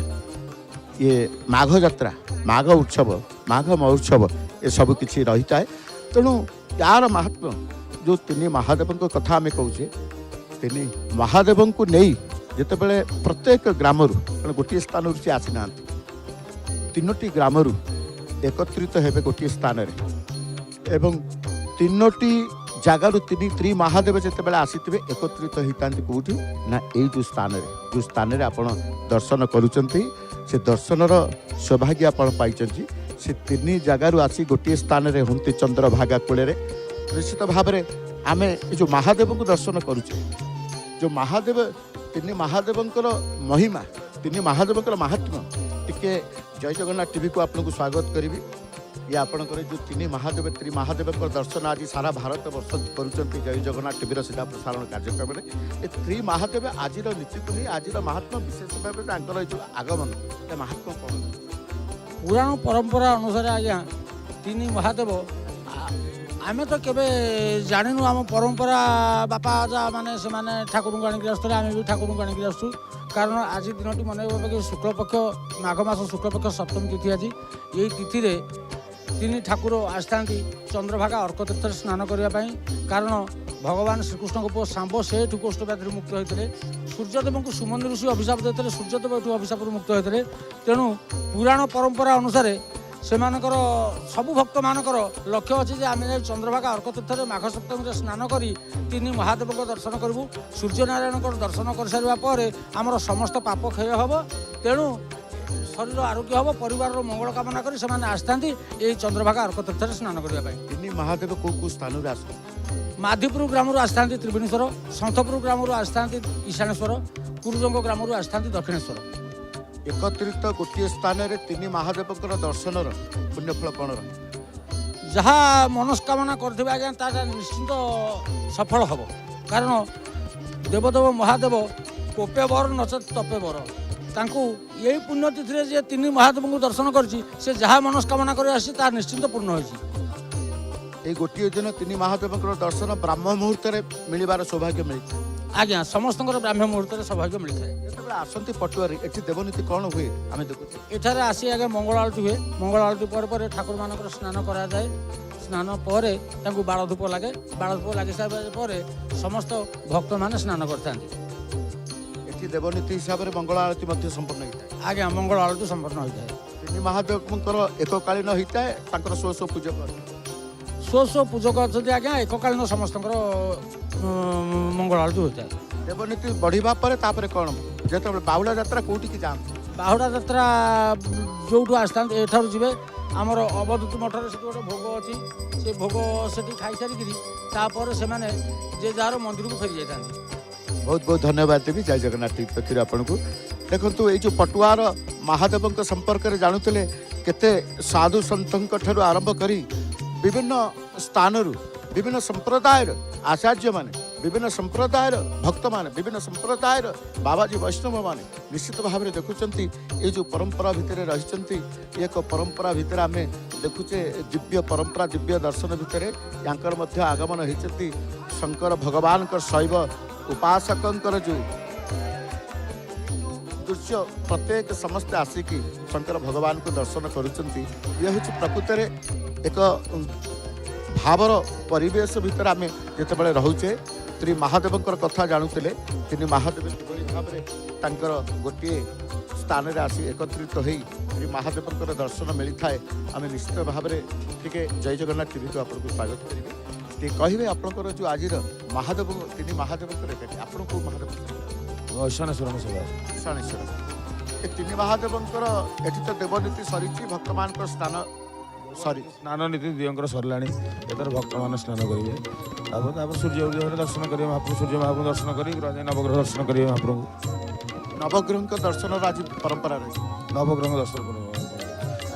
ये माघ यात्रा माघ उत्सव माघ महोत्सव ये सब किसी रही है। तेणु यार महात्मा जो तीन महादेव कथा आम कहे तीन महादेव को नहीं जिते बड़े प्रत्येक ग्राम गोटे स्थान से आसी ना तीनोटी ग्राम एकत्रित हेबे गोटे स्थान एवं तीनोटी जगार तीन त्री महादेव जिते आसीथे एकत्रित होता कौटी ना यही जो स्थान आप दर्शन करुँच से दर्शनर सौभाग्य आप से तीन जगार आसी गोटे स्थान में हंती चंद्रभागा कूल निश्चित भाव में आम जो महादेव को दर्शन करुचे जो महादेव तीन महादेव महिमा तीन महादेव महात्मा टिके जय जगन्नाथ टीवी को आपको स्वागत करी ये आपंकर जो तीन महादेव त्री महादेव दर्शन आज सारा भारत वर्ष करुँच जय जगन्नाथ टीवी सीधा प्रसारण कार्यक्रम में ये त्री महादेव आज नीतिकुनी आज महात्मा विशेष भाव जो आगमन महात्मा कौन पुराण परंपरा अनुसार आज्ञा तीन महादेव आमे तो केबे जानिनु आम परंपरा बापा आजा माने से माने ठाकुर को आनिक आसुले आमे भी ठाकुर को आनिक आसु कारण आज दिनटी मन कि शुक्ल पक्ष माघ मास शुक्ल पक्ष सप्तमी तिथि आज यही तिथि रे तीन ठाकुर आसता चंद्रभागा अर्क तीर्थ स्नान करने कारण भगवान श्रीकृष्ण को पुओ सांब से कोष्ठव्याधि मुक्त होते सूर्यदेव को सुमन ऋषि अभिशाप देते सूर्यदेव एठू अभिशाप मुक्त होते तेणु पुराण परंपरा अनुसार से सबु भक्त मानकर लक्ष्य अच्छे जे आम चंद्रभागा अर्क तीर्थ माघ सप्तमी स्नान कर तीन महादेव को दर्शन करूँ सूर्यनारायण को दर्शन कर सारा पर आमर समस्त पाप क्षय हम तेणु शरीर आरोग्य हम परिवार मंगल कामना कर आसता चंद्रभागा अर्क तीर्थ स्नान करने तीन महादेव को स्थान आस माधीपुर ग्राम आसता त्रिवेणीश्वर सन्थपुर ग्राम आसता ईशानेश्वर कुरुजंग ग्राम आसता दक्षिणेश्वर एकत्रित गोटे स्थान में तीन महादेव दर्शन पुण्यफल कौन जहाँ मनस्कामना करथिबे आज्ञा ताटा निश्चिंत सफल हम कारण देवदेव महादेव कोपे बर नचेत तपे बर तांकु यही पुण्यतिथि जे तीन महादेव को दर्शन करछि से जहाँ मनस्कामना कर आसी ता निश्चिंत पूर्ण होइछि। ये गोटे दिन तीन महादेव दर्शन ब्राह्म मुहूर्त मिलबार सौभाग्य मिलता आज्ञा समस्त ब्राह्म मुहूर्त सौभाग्य मिलता है। आसती पटुआरी एठी देवनीति कौन हुए आम देखु एठारे आसी आगे मंगल आलती हुए मंगल आलती पर ठाकुर मानकर स्नान करा जाए स्नान पर बाड़ धूप लगे बाड़ धूप लगे सारे समस्त भक्त मैंने स्नान करते देवनीति हिसाब से मंगल आरती संपन्न होता है आज्ञा मंगल आरती संपन्न होता है तीन महादेव एककालीन होता है स्व स्व पूजक स्व पूजक अच्छा आज्ञा एककालीन समस्त मंगल आरती होता है देवनीति बढ़िया पर कौन जो बाहुड़ा यात्रा कौटी की जाते बाहुड़ा यात्रा जो आसता एठार जी आमर अवधूत मठर से गोटे भोग अच्छी से भोग से खाई सारिपर से जे जार मंदिर को फेरी जाता बहुत बहुत धन्यवाद देवी जय जगन्नाथ टीवी पक्ष आपन को देखो ये जो पटुआर महादेव संपर्क में जानूले केते साधु सन्तों ठारू आरंभ करी विभिन्न स्थान विभिन्न संप्रदाय आचार्य माने विभिन्न संप्रदाय भक्त माने विभिन्न संप्रदाय बाबाजी वैष्णव माने निश्चित भाव में देखुंत ये जो परंपरा भितर रही एक परंपरा भितर आम देखुचे दिव्य परंपरा दिव्य दर्शन भितर यांकर मध्य आगमन होती शंकर भगवान शैव उपासकर जो दृश्य प्रत्येक समस्ते आसिकी शंकर भगवान को दर्शन करुँच ये हूँ प्रकृत एक भावर परिवेश भितर आम जिते रोचे त्री महादेव कथा जानूले तीन महादेव किभली भाव में गोटे स्थान में आसी एकत्रित हो श्री महादेव दर्शन मिलता है आम निश्चित भाव में टे जय जगन्नाथ टीवी को आपको स्वागत करेंगे टे कहे आपंकर जो आज महादेव तीन महादेव आपन को महादेव ईशानेश्वर ये तीन महादेव एटी तो देवनीति सरी भक्त मान स्थान सरी स्नान नीति दिवंकर सरला एथर भक्त मैंने स्नान करेंगे सूर्य उदय दर्शन करेंगे महाप्रभु सूर्य महाप्रभु दर्शन करेंगे नवग्रह दर्शन करेंगे महाप्रभु नवग्रह दर्शन आज परंपरा रही नवग्रह दर्शन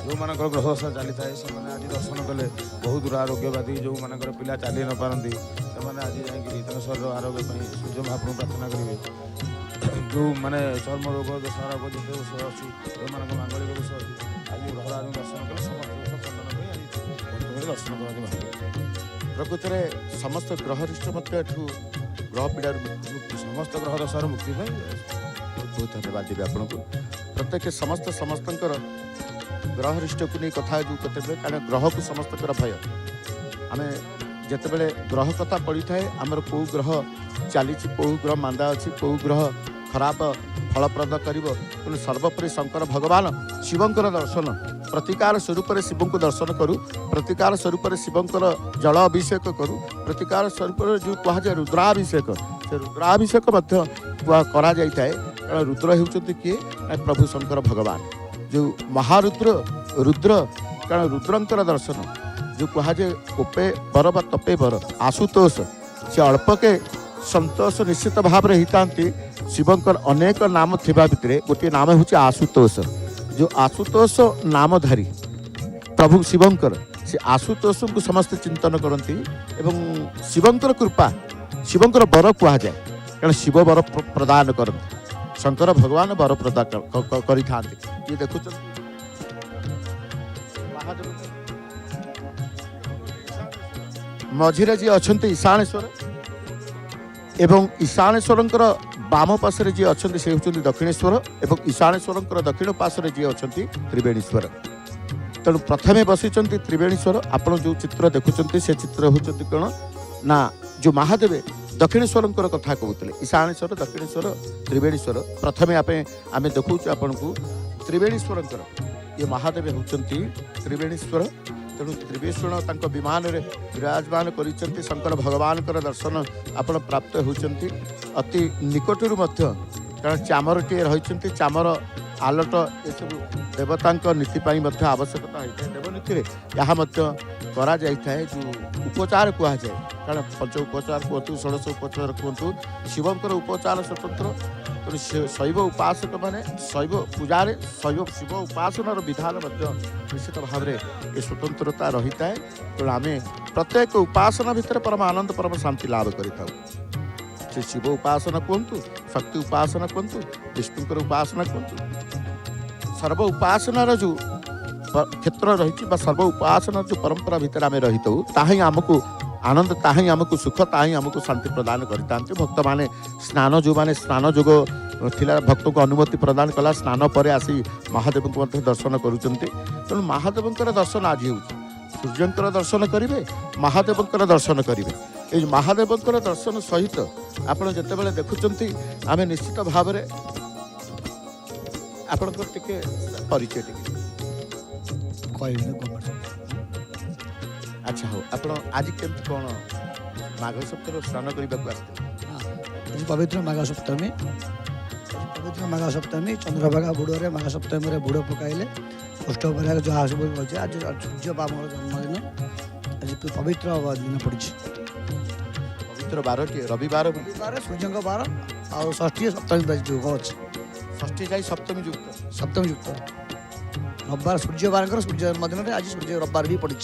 जो मान ग्रह दशा चली था से आज दर्शन कले बहुत दूर आरोग्यवादी जो मान पिला चली न पारती से आज जा शरीर आरोग्य सूर्य महाप्रभु प्रार्थना करेंगे जो मैंने चर्म रोग दशा रोग जिते विषय अच्छी जो मान मांगलिक विषय अच्छी आज ग्रह दर्शन कले समस्त दर्शन कर प्रकृति में समस्त ग्रहरिष्ठ ग्रह पीड़ा मुक्ति समस्त ग्रह दशार मुक्ति पाई बहुत बहुत धन्यवाद देवी आपको प्रत्येक समस्त ग्रहरिष्ठ को नहीं कथा जो कते कारण ग्रह को समस्त भय आम जिते ग्रह कथा पड़ी थाए आमर कौ ग्रह चली कौ ग्रह मांदा अच्छी कौ ग्रह खराब फलप्रद कर सर्वोपरि शंकर भगवान शिवंकर दर्शन प्रतिकार स्वरूप शिव को दर्शन करूँ प्रतिकार स्वरूप शिवंकर जल अभिषेक करूँ प्रतिकार स्वरूप जो कहुए रुद्राभिषेक से रुद्राभिषेक करा जाए कारण रुद्र होती किए प्रभु शंकर भगवान जो महारुद्र रुद्र कारण रुद्रंकर दर्शन जो कहुए कोपे बर बा तपे बर आशुतोष से अल्पके संतोष निश्चित भाव में होता शिवंकर अनेक नाम थिबा भितर गोटे नाम हूँ आशुतोष जो आशुतोष नामधारी प्रभु शिवंकर से आशुतोष को समस्त चिंतन करती एवं शिवंकर कृपा शिवंकर बर कहुए कारण शिव बर प्रदान करते शंकर भगवान बर प्रदान कर देखुं मझिरे जी अच्छा ईशानेश्वर एवं ईशानेश्वर बाम पार्श्वे जी अच्छा से होती दक्षिणेश्वर एवं ईशानेश्वर दक्षिण पार्श्वे जी अच्छा त्रिवेणीश्वर तेणु प्रथमे बसी त्रिवेणीश्वर आपड़ जो चित्र देखुं से चित्र होती कौन ना जो महादेव दक्षिणेश्वर कथा कहते ईशानेश्वर दक्षिणेश्वर त्रिवेणीश्वर प्रथमे आम देखु आपण को त्रिवेणीश्वर ये महादेव होती त्रिवेणीश्वर तेणु त्रिवेणीश्वर विमान में विराजमान कर शंकर भगवान दर्शन आप प्राप्त होती अति निकटरू कारण चामर टे रही चामर आलट ये सब देवता नीति आवश्यकता होता है देवनीति यहाँ करा जाए जो उपचार कहुए कारण पंच उपचार कहतु षोड़श उपचार कहतु शिवंकर उपचार स्वतंत्र तेणु शैव उपासक मैंने शैव पूजारे शैव शिव उपासनार विधान निश्चित भाव में ये स्वतंत्रता रही है तेणु आम प्रत्येक उपासना भितर परम आनंद परम शांति लाभ कर शिव उपासना कहतु शक्ति उपासना कहतु विष्णुकर उपासना कहतु सर्व उपासनार जो क्षेत्र रही सर्व उपासना जो परंपरा भितर आम रही ताही आमको आनंद ताही आमको सुख ताही आमको शांति प्रदान करता भक्त माने स्नान जो माने स्नान जोग थिला भक्त को अनुमति प्रदान कला स्नान पर आसी महादेव को दर्शन करुँच तेणु महादेव दर्शन आज हो सूर्यंकर दर्शन करेंगे महादेव दर्शन करेंगे ये महादेव दर्शन सहित आप जिते देखुं आम निश्चित भाव में आप परिचय अच्छा हो आप आज केमती कौन माघ सप्ताह स्नान करने को पवित्र माघ सप्तमी चंद्रभागा बुड़ माघ सप्तमी बुड़ पकाइले अष्टभरा जहाँ सब अच्छे आज सूर्य बाबर जन्मदिन आज पवित्र दिन पड़ी पवित्र बार रविवार सूर्य बार आ षष्ठी सप्तमी जुग अच्छे षष्ठी जाए सप्तमी युक्त रविवार सूर्य बार सूर्य जन्मदिन आज सूर्य रविवार भी पड़ी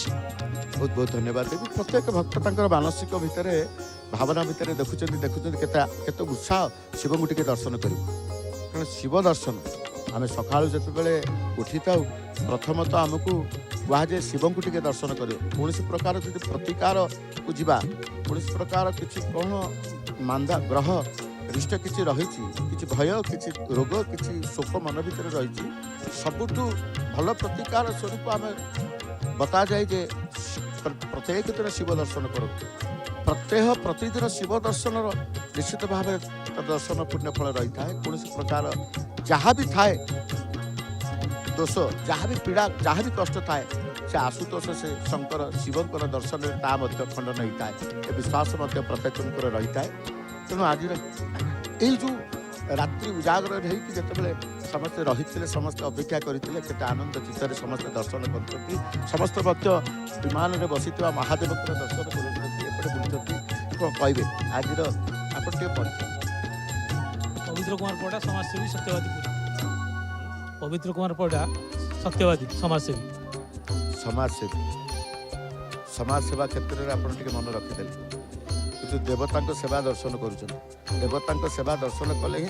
बहुत बहुत धन्यवाद देवी प्रत्येक भक्त मानसिक भितर भावना भितर देखुं उत्साह शिव को टे दर्शन कर कारण शिव दर्शन आम सका जिते उठी था प्रथम तो आमको कहुए शिव को टे दर्शन कर कौन प्रकार जो प्रतिकार को जीवा कौन प्रकार किसी कौन मांदा ग्रह रिष्ट किसी रही कि भय कि रोग कि शोक मन भितर रही सबुठ भल प्रतिकार स्वरूप आम बता जाए जे प्रत्येक दिन शिव दर्शन करूँ प्रत्येक प्रतिदिन शिव दर्शन निश्चित भाव दर्शन पुण्य फल रही है कौन प्रकार जहाँ भी थाए दोष जहाँ भी पीड़ा जहाँ भी कष्ट थाए से आशुतोष से शंकर शिवंकर दर्शन खंडन होता है विश्वास प्रत्येक रही है तेणु आज जो रात्रि उजागर होते समस्ते रही समस्त अपेक्षा करते आनंद चित्त समस्त दर्शन कर समस्त विमान में बसी महादेव दर्शन कर कहे आज पवित्र कुमार पड़ा समाजसेवी सत्यवादी पवित्र कुमार पड़ा सत्यवादी समाजसेवी समाज सेवा क्षेत्र में आप मन रखिदे कि देवता सेवा दर्शन कर सेवा दर्शन कले ही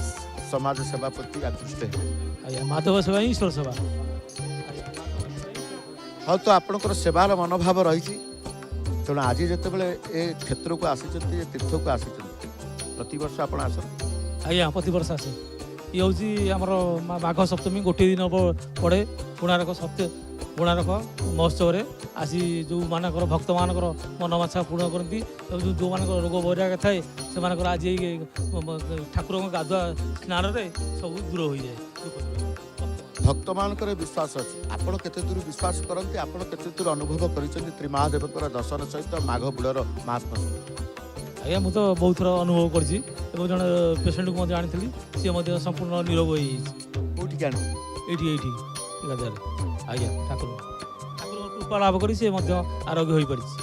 समाज सेवा प्रति आकृष्ट है माधव सेवा ही ईश्वर सेवा हाँ तो आपणकर सेवार मनोभाव रही ତେଣୁ ଆଜି ଯେତେବେଳେ ଏ କ୍ଷେତ୍ରକୁ ଆସିଛନ୍ତି ଏ ତୀର୍ଥକୁ ଆସିଛନ୍ତି ପ୍ରତିବର୍ଷ ଆପଣ ଆସନ୍ତି ଆଜ୍ଞା ପ୍ରତିବର୍ଷ ଆସେ ଇଏ ହେଉଛି ଆମର ମାଘ ସପ୍ତମୀ ଗୋଟିଏ ଦିନ ପଡ଼େ କୋଣାର୍କ କୋଣାର୍କ ମହୋତ୍ସବରେ ଆସି ଯେଉଁମାନଙ୍କର ଭକ୍ତମାନଙ୍କର ମନମାଛା ପୂରଣ କରନ୍ତି ଯେଉଁମାନଙ୍କର ରୋଗ ବୈରାଗ ଥାଏ ସେମାନଙ୍କର ଆଜି ଏଇ ଠାକୁରଙ୍କ ଗାଧୁଆ ସ୍ନାନରେ ସବୁ ଦୂର ହୋଇଯାଏ। ଭକ୍ତମାନଙ୍କର ବିଶ୍ୱାସ ଅଛି ଆପଣ କେତେ ଦୂର ବିଶ୍ୱାସ କରନ୍ତି ଆପଣ କେତେ ଦୂର ଅନୁଭବ କରିଛନ୍ତି ତ୍ରିମହାଦେବଙ୍କର ଦର୍ଶନ ସହିତ ମାଘ ବୁଡ଼ର ମାହାତ୍ମ୍ୟ ଆଜ୍ଞା ମୁଁ ତ ବହୁତ ଥର ଅନୁଭବ କରିଛି ଏବଂ ଜଣେ ପେସେଣ୍ଟକୁ ମଧ୍ୟ ଆଣିଥିଲି ସିଏ ମଧ୍ୟ ସମ୍ପୂର୍ଣ୍ଣ ନିରୋଗ ହୋଇଯାଇଛି। କୋଉଠିକି ଆଣି ଏଇଠି ଗାଧୁଆରେ ଆଜ୍ଞା ଠାକୁରଙ୍କ କୃପା ଲାଭ କରି ସିଏ ମଧ୍ୟ ଆରୋଗ୍ୟ ହୋଇପାରିଛି।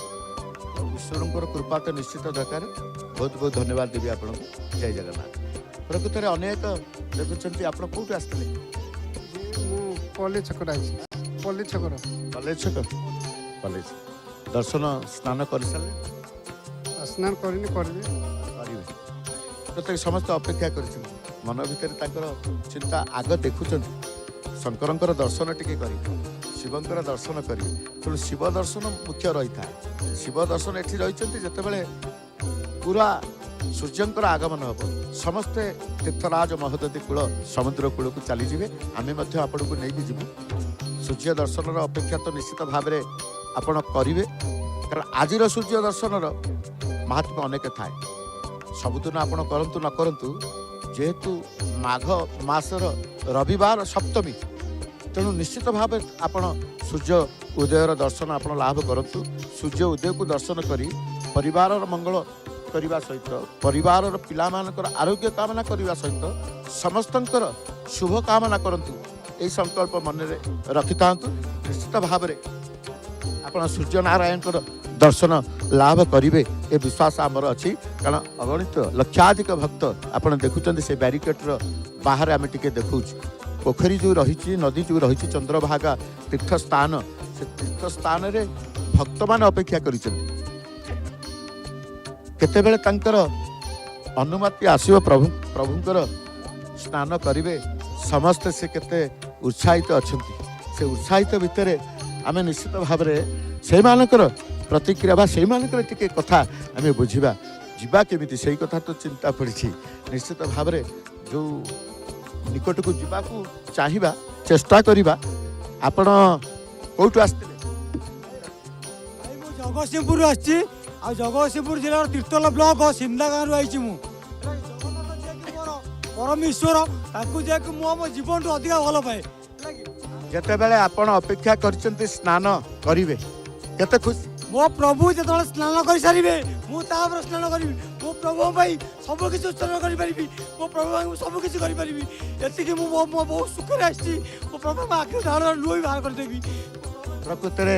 ଈଶ୍ୱରଙ୍କର କୃପା ତ ନିଶ୍ଚିତ ଦରକାର ବହୁତ ବହୁତ ଧନ୍ୟବାଦ ଦେବି ଆପଣଙ୍କୁ ଜୟ ଜଗନ୍ନାଥ। ପ୍ରକୃତରେ ଅନେକ ଦେଖୁଛନ୍ତି ଆପଣ କୋଉଠୁ ଆସିଥିଲେ ମୁଁ ପଲ୍ଲୀ ଛକରେ ଅଛି ପଲ୍ଲୀ ଛକର କଲେଜ ଛକ କଲେଜ ଦର୍ଶନ ସ୍ନାନ କରିସାରିଲେ ସ୍ନାନ କରିନି କରିବି କରିବେ ପ୍ରତ୍ୟେକ ସମସ୍ତେ ଅପେକ୍ଷା କରିଛନ୍ତି ମନ ଭିତରେ ତାଙ୍କର ଚିନ୍ତା ଆଗ ଦେଖୁଛନ୍ତି ଶଙ୍କରଙ୍କର ଦର୍ଶନ ଟିକେ କରିବେ ଶିବଙ୍କର ଦର୍ଶନ କରିବେ ତେଣୁ ଶିବ ଦର୍ଶନ ମୁଖ୍ୟ ରହିଥାଏ ଶିବ ଦର୍ଶନ ଏଠି ରହିଛନ୍ତି ଯେତେବେଳେ ପୁରା ସୂର୍ଯ୍ୟଙ୍କର ଆଗମନ ହେବ ସମସ୍ତେ ତୀର୍ଥରାଜ ମହୋଦଧି କୂଳ ସମୁଦ୍ର କୂଳକୁ ଚାଲିଯିବେ ଆମେ ମଧ୍ୟ ଆପଣଙ୍କୁ ନେଇକି ଯିବୁ ସୂର୍ଯ୍ୟ ଦର୍ଶନର ଅପେକ୍ଷା ତ ନିଶ୍ଚିତ ଭାବରେ ଆପଣ କରିବେ କାରଣ ଆଜିର ସୂର୍ଯ୍ୟ ଦର୍ଶନର ମାହାତ୍ମ୍ୟ ଅନେକ ଥାଏ ସବୁଦିନ ଆପଣ କରନ୍ତୁ ନ କରନ୍ତୁ ଯେହେତୁ ମାଘ ମାସର ରବିବାର ସପ୍ତମୀ ତେଣୁ ନିଶ୍ଚିତ ଭାବେ ଆପଣ ସୂର୍ଯ୍ୟ ଉଦୟର ଦର୍ଶନ ଆପଣ ଲାଭ କରନ୍ତୁ ସୂର୍ଯ୍ୟ ଉଦୟକୁ ଦର୍ଶନ କରି ପରିବାରର ମଙ୍ଗଳ କରିବା ସହିତ ପରିବାରର ପିଲାମାନଙ୍କର ଆରୋଗ୍ୟ କାମନା କରିବା ସହିତ ସମସ୍ତଙ୍କର ଶୁଭ କାମନା କରନ୍ତୁ ଏହି ସଂକଳ୍ପ ମନରେ ରଖିଥାନ୍ତୁ ନିଶ୍ଚିତ ଭାବରେ ଆପଣ ସୂର୍ଯ୍ୟନାରାୟଣଙ୍କର ଦର୍ଶନ ଲାଭ କରିବେ ଏ ବିଶ୍ୱାସ ଆମର ଅଛି କାରଣ ଅଗଣିତ ଲକ୍ଷାଧିକ ଭକ୍ତ ଆପଣ ଦେଖୁଛନ୍ତି ସେ ବ୍ୟାରିକେଡର ବାହାରେ ଆମେ ଟିକେ ଦେଖାଉଛୁ ପୋଖରୀ ଯେଉଁ ରହିଛି ନଦୀ ଯେଉଁ ରହିଛି ଚନ୍ଦ୍ରଭାଗା ତୀର୍ଥସ୍ଥାନ ସେ ତୀର୍ଥସ୍ଥାନରେ ଭକ୍ତମାନେ ଅପେକ୍ଷା କରିଛନ୍ତି କେତେବେଳେ ତାଙ୍କର ଅନୁମତି ଆସିବ ପ୍ରଭୁଙ୍କର ସ୍ନାନ କରିବେ ସମସ୍ତେ ସେ କେତେ ଉତ୍ସାହିତ ଅଛନ୍ତି ସେ ଉତ୍ସାହିତ ଭିତରେ ଆମେ ନିଶ୍ଚିତ ଭାବରେ ସେଇମାନଙ୍କର ପ୍ରତିକ୍ରିୟା ବା ସେଇମାନଙ୍କର ଟିକେ କଥା ଆମେ ବୁଝିବା ଯିବା କେମିତି ସେଇ କଥା ତ ଚିନ୍ତା ପଡ଼ିଛି ନିଶ୍ଚିତ ଭାବରେ ଯେଉଁ ନିକଟକୁ ଯିବାକୁ ଚାହିଁବା ଚେଷ୍ଟା କରିବା ଆପଣ କୋଉଠୁ ଆସିଥିଲେ ମୁଁ ଜଗତସିଂହପୁରରୁ ଆସିଛି ଆଉ ଜଗତସିଂହପୁର ଜିଲ୍ଲାର ତିର୍ତ୍ତୋଲ ବ୍ଲକ ସିନ୍ଦା ଗାଁରୁ ଆଇଛି ମୁଁ ପରମ ଈଶ୍ୱର ତାଙ୍କୁ ଯାଇକି ମୁଁ ଆମ ଜୀବନଠୁ ଅଧିକା ଭଲ ପାଏ ଯେତେବେଳେ ଆପଣ ଅପେକ୍ଷା କରିଛନ୍ତି ସ୍ନାନ କରିବେ କେତେ ଖୁସି ମୋ ପ୍ରଭୁ ଯେତେବେଳେ ସ୍ନାନ କରିସାରିବେ ମୁଁ ତାପରେ ସ୍ନାନ କରିବି ମୋ ପ୍ରଭୁଙ୍କ ପାଇଁ ସବୁ କିଛି ଉତ୍ସର୍ଗ କରିପାରିବି ମୋ ପ୍ରଭୁ ପାଇଁ ମୁଁ ସବୁ କିଛି କରିପାରିବି ଏତିକି ମୁଁ ବହୁତ ସୁଖରେ ଆସିଛି ମୋ ପ୍ରଭୁ ମୋ ଆଖିରୁ ଧାର ଲୁହ ବି ବାହାର କରିଦେବି ପ୍ରକୃତରେ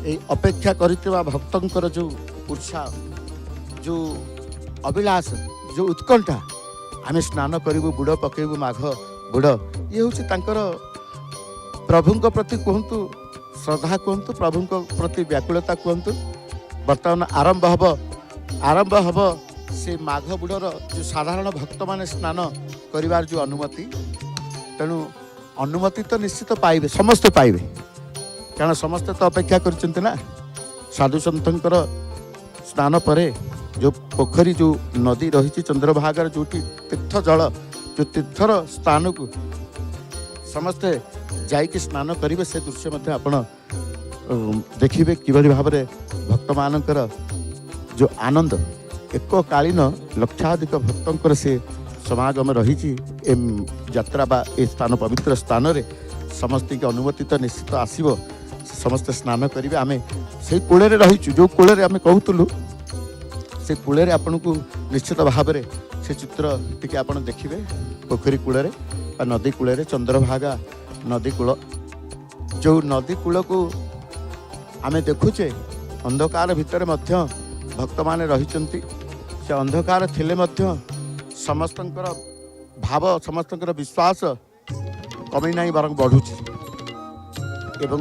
ଏଇ ଅପେକ୍ଷା କରିଥିବା ଭକ୍ତଙ୍କର ଯେଉଁ ଉତ୍ସାହ ଯେଉଁ ଅଭିଳାଷ ଯେଉଁ ଉତ୍କଣ୍ଠା ଆମେ ସ୍ନାନ କରିବୁ ବୁଡ଼ ପକେଇବୁ ମାଘ ବୁଡ଼ ଇଏ ହେଉଛି ତାଙ୍କର ପ୍ରଭୁଙ୍କ ପ୍ରତି କୁହନ୍ତୁ ଶ୍ରଦ୍ଧା କୁହନ୍ତୁ ପ୍ରଭୁଙ୍କ ପ୍ରତି ବ୍ୟାକୁଳତା କୁହନ୍ତୁ ବର୍ତ୍ତମାନ ଆରମ୍ଭ ହେବ ସେ ମାଘ ବୁଡ଼ର ଯେଉଁ ସାଧାରଣ ଭକ୍ତମାନେ ସ୍ନାନ କରିବାର ଯେଉଁ ଅନୁମତି ତେଣୁ ଅନୁମତି ତ ନିଶ୍ଚିତ ପାଇବେ ସମସ୍ତେ ପାଇବେ କାରଣ ସମସ୍ତେ ତ ଅପେକ୍ଷା କରିଛନ୍ତି ନା ସାଧୁସନ୍ଥଙ୍କର ସ୍ନାନ ପରେ ଯେଉଁ ପୋଖରୀ ଯେଉଁ ନଦୀ ରହିଛି ଚନ୍ଦ୍ରଭାଗାର ଯେଉଁଠି ତୀର୍ଥ ଜଳ ଯେଉଁ ତୀର୍ଥର ସ୍ଥାନକୁ ସମସ୍ତେ ଯାଇକି ସ୍ନାନ କରିବେ ସେ ଦୃଶ୍ୟ ମଧ୍ୟ ଆପଣ ଦେଖିବେ କିଭଳି ଭାବରେ ଭକ୍ତମାନଙ୍କର ଯେଉଁ ଆନନ୍ଦ ଏକକାଳୀନ ଲକ୍ଷାଧିକ ଭକ୍ତଙ୍କର ସେ ସମାଗମ ରହିଛି ଏ ଯାତ୍ରା ବା ଏ ସ୍ଥାନ ପବିତ୍ର ସ୍ଥାନରେ ସମସ୍ତଙ୍କ ଅନୁମତି ତ ନିଶ୍ଚିତ ଆସିବ ସମସ୍ତେ ସ୍ନାନ କରିବେ ଆମେ ସେଇ କୂଳରେ ରହିଛୁ ଯେଉଁ କୂଳରେ ଆମେ କହୁଥିଲୁ ସେ କୂଳରେ ଆପଣଙ୍କୁ ନିଶ୍ଚିତ ଭାବରେ ସେ ଚିତ୍ର ଟିକେ ଆପଣ ଦେଖିବେ ପୋଖରୀ କୂଳରେ ବା ନଦୀ କୂଳରେ ଚନ୍ଦ୍ରଭାଗା ନଦୀ କୂଳ ଯେଉଁ ନଦୀ କୂଳକୁ ଆମେ ଦେଖୁଛେ ଅନ୍ଧକାର ଭିତରେ ମଧ୍ୟ ଭକ୍ତମାନେ ରହିଛନ୍ତି ସେ ଅନ୍ଧକାର ଥିଲେ ମଧ୍ୟ ସମସ୍ତଙ୍କର ଭାବ ସମସ୍ତଙ୍କର ବିଶ୍ୱାସ କମି ନାହିଁ ବରଂ ବଢ଼ୁଛି ଏବଂ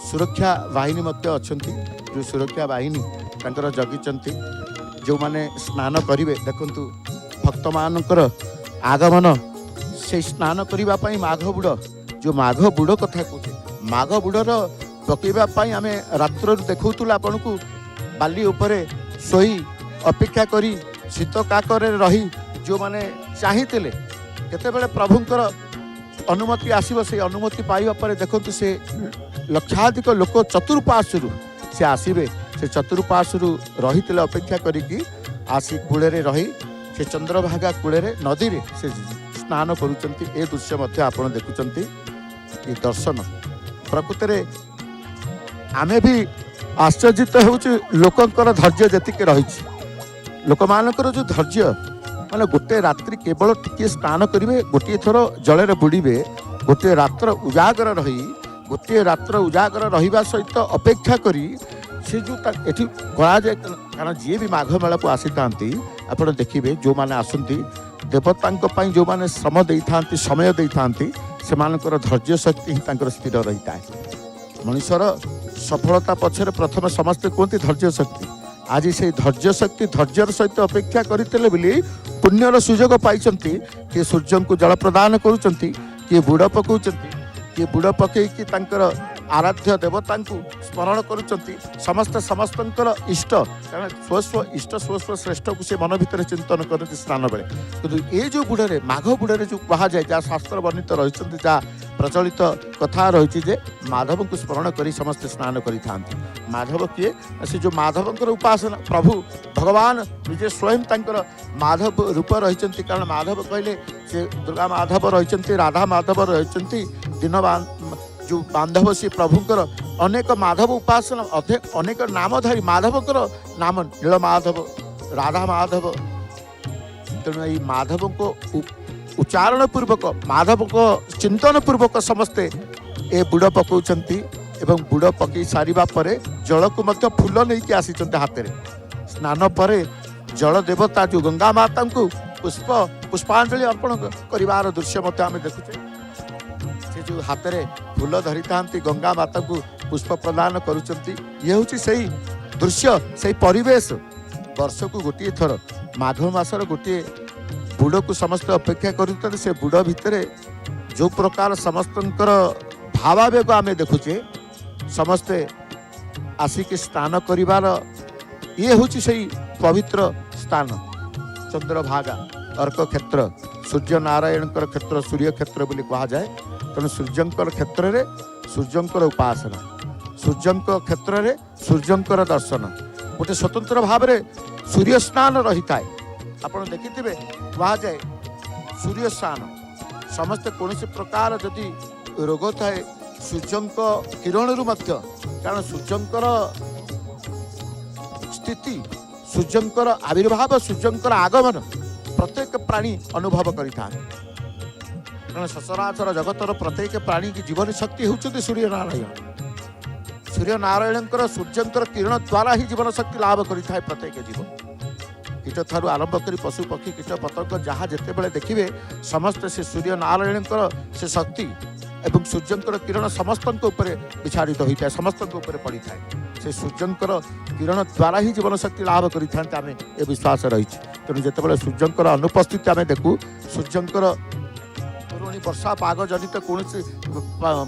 ସୁରକ୍ଷା ବାହିନୀ ମଧ୍ୟ ଅଛନ୍ତି ଯେଉଁ ସୁରକ୍ଷା ବାହିନୀ ତାଙ୍କର ଜଗିଛନ୍ତି ଯେଉଁମାନେ ସ୍ନାନ କରିବେ ଦେଖନ୍ତୁ ଭକ୍ତମାନଙ୍କର ଆଗମନ ସେଇ ସ୍ନାନ କରିବା ପାଇଁ ମାଘ ବୁଡ଼ ଯେଉଁ ମାଘ ବୁଡ଼ କଥା କହୁଛେ ମାଘ ବୁଡ଼ର ପକେଇବା ପାଇଁ ଆମେ ରାତ୍ରରୁ ଦେଖାଉଥିଲୁ ଆପଣଙ୍କୁ बाली उपरे शोई अपेक्षा करी शीत काकरे रही जो माने चाहिए केतेबेले प्रभुंकर अनुमति आसीब से अनुमति पाइबा पर देखंतु से लक्षाधिक लोक चतुर्पार्श्वरू से आसीबे से चतुर्पार्श्वरू रही अपेक्षा करिकी आसी कूले रही से चंद्रभागा कूले नदी रे से स्नान करुचंती ए दृश्य मध्य आपण देखुचंती ये दर्शन प्रकृति रे आमे भी आश्चर्यित होउछु लोकंकर धैर्य जतिके रही लोक मानकर जो धैर्य माने गोटे रात्रि केवल टिके स्नान करेंगे गोटे थर जल बुड़े गोटे रात्र उजागर रही गोटे रात्र उजागर रहा सहित अपेक्षा करी से जो ये करा जाए कारण जी भी माघ मेला को आसी था आप देखिए जो मैंने आसती देवता जो मैंने श्रम दे था समय दे था से धैर्य शक्ति ही स्थिर रही है मनुष्यर सफलता पछरे प्रथम समस्ते कहते धैर्य शक्ति आज से धैर्य शक्ति धैर्यर सहित अपेक्षा करते बोली पुण्यर सुजोग पाई किए सूर्य को जल प्रदान करुँच किए बुड़ पकाउं किए बुड़ पकईकि आराध्य देवता स्मरण करुँच समस्त समस्तंकर इष्ट कारण स्वस्व इष्ट स्वस्व श्रेष्ठ को से मन भितर चिंतन करते स्नान बेले किंतु ये जो बुढ़े माघ बुढ़े जो कह जाए जहाँ शास्त्र वर्णित रही जहाँ प्रचलित कथा रही जे माधव को स्मरण करी समस्त स्नान करि माधव किए से जो माधवंकर उपासना प्रभु भगवान निजे स्वयं तंकर माधव रूप रही कारण माधव कहले से दुर्गा माधव रही राधा माधव रही दिन जो बांधव से प्रभुंकर अनेक माधव उपासना अनेक नामधारी माधवकर नाम नील माधव राधा माधव तेणु ये माधव को उच्चारण पूर्वक माधव को चिंतन पूर्वक समस्ते ए बुड़ पकाउछंती एवं बुड़ पकई सारिबा परे जल को मध्य फूल नहीं आसी हाथ में स्नान पर जल देवता जो गंगा माता को पुष्पांजलि अर्पण कर दृश्य मत आम देखुचे से जो हाथ में फूल धरी था गंगा माता को पुष्प प्रदान करुचंती ये हूँ से दृश्य से परिवेश वर्ष को गोटे थर माघ मासर गोटे बुड़ को समस्त अपेक्षा कर से बुड़ भितर जो प्रकार समस्तंकर भावावेग आम देखुचे समस्ते आसिक स्नान करिवार ये हूँ से पवित्र स्थान चंद्रभागा अर्क क्षेत्र सूर्य नारायण क्षेत्र सूर्य क्षेत्र बोली कहा जाए तेणु सूर्यंकर क्षेत्र में सूर्यंकर उपासना सूर्यंक क्षेत्र में सूर्यंकर दर्शन गोटे स्वतंत्र भाव में सूर्य स्नान रही था आप देखिथे कह जाए सूर्य स्नान समस्त कौन प्रकार जदि रोग थाए सूर्यंक किरण कारण सूर्यंकर स्थिति सूर्यंकर आविर्भाव सूर्यंकर आगमन प्रत्येक प्राणी अनुभव करिथा कारण सचराचर जगतर प्रत्येक प्राणी की जीवन शक्ति होउछथि सूर्य नारायण सूर्यंकर किरण द्वारा ही जीवन शक्ति लाभ करिथा प्रत्येक जीव कीट ठारू आरंभ कर पशु पक्षी कीट पतंग जहाँ जिते बड़े देखिए समस्त से सूर्य नारायण से शक्ति एवं सूर्यंकर किरण समस्त विचारित होता है समस्त पड़ी था से सूर्यंकर किरण द्वारा ही जीवन शक्ति लाभ करते आम ये विश्वास रही तेणु जिते सूर्यंकर अनुपस्थिति आम देखू सूर्यंकर पुराणी वर्षा पाग जनित कौन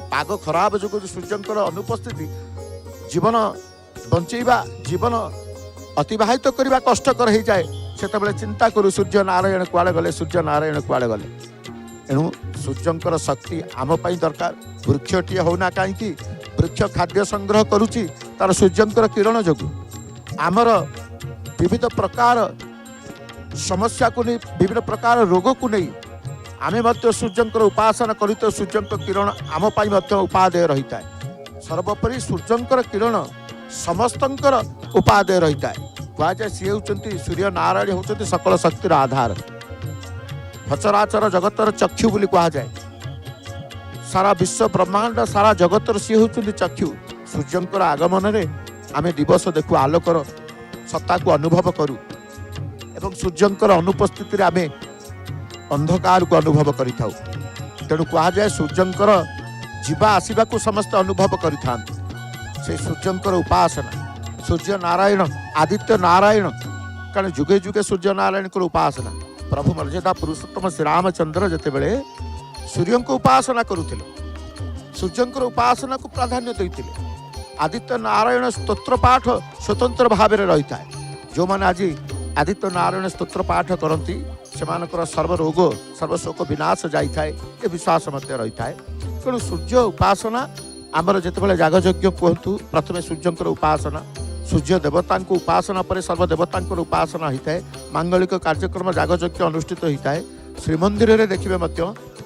पाग खराब जो सूर्यंकर अनुपस्थिति जीवन बंचेबा जीवन अतिवाहित करने कष्टकर हो जाए से चिंता करूँ सूर्य नारायण कुआड़े गले सूर्य नारायण कुआड़े गले एणु सूर्यंकर शक्ति आम दरकार वृक्षटीए होना कहीं वृक्ष खाद्य संग्रह करुच्ची तार सूर्यंकर किरण जो आमर विविध प्रकार समस्या को नहीं विभिन्न प्रकार रोग को नहीं आमे मध्य सूर्यंकर उपासना करितो सूर्यंकर किरण आम मध्य उपादेय रही है सर्वोपरि सूर्यंकर किरण समस्तंकर उपादेय रही है कहुए सी होती सूर्य नारायण होती सकल शक्तिर आधार सचराचर जगतर चक्षु बोली कह जाए सारा विश्व ब्रह्मांड सारा जगतर सी होती चक्षु सूर्यंकर आगमन रे आमे दिवस देखु आलोकर सत्ता को अनुभव करूँ एवं सूर्यंकर अनुपस्थिति रे आमे अंधकार को अनुभव करिथाउ तेणु कह जाए सूर्यंकर जीवा आसवा को समस्त अनुभव करिथा से सूर्यंकर उपासना सूर्य नारायण आदित्य नारायण कारण जुगे जुगे सूर्य नारायण को उपासना प्रभु मर्यादा पुरुषोत्तम श्री रामचंद्र जिते बड़े सूर्य को उपासना करुले सूर्यंकर उपासना को प्राधान्य देते आदित्य नारायण स्तोत्र पाठ स्वतंत्र भाव में रही है। जो मैंने आज आदित्य नारायण स्तोत्र पाठ करती से सर्वरोग सर्वशोक विनाश जाए ये विश्वास रही है। तेणु सूर्य उपासना आमर जिते जागयज्ञ कहतु प्रथम सूर्यंकर उपासना सूर्य देवता उपासना पर सर्वदेवता उपासना होता है। मांगलिक कार्यक्रम जागयज्ञ अनुष्ठित होता है। श्रीमंदिर में देखिए